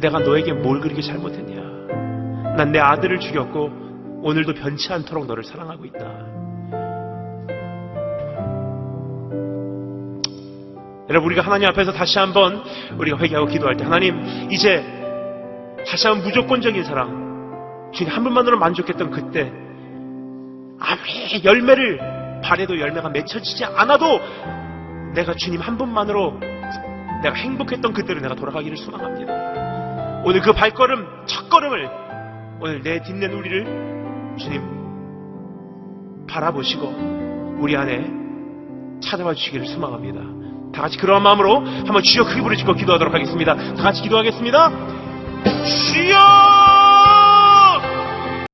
내가 너에게 뭘 그렇게 잘못했냐? 난 내 아들을 죽였고 오늘도 변치 않도록 너를 사랑하고 있다. 여러분, 우리가 하나님 앞에서 다시 한번 우리가 회개하고 기도할 때, 하나님, 이제 다시 한번 무조건적인 사랑, 주님 한 분만으로 만족했던 그때, 아무리 열매를 바래도 열매가 맺혀지지 않아도 내가 주님 한 분만으로 내가 행복했던 그때로 내가 돌아가기를 소망합니다. 오늘 그 발걸음, 첫걸음을 오늘 내 딛는 우리를 주님 바라보시고 우리 안에 찾아와 주시기를 소망합니다. 다 같이 그러한 마음으로 한번 주여 크게 부르시고 기도하도록 하겠습니다. 다 같이 기도하겠습니다. 주여!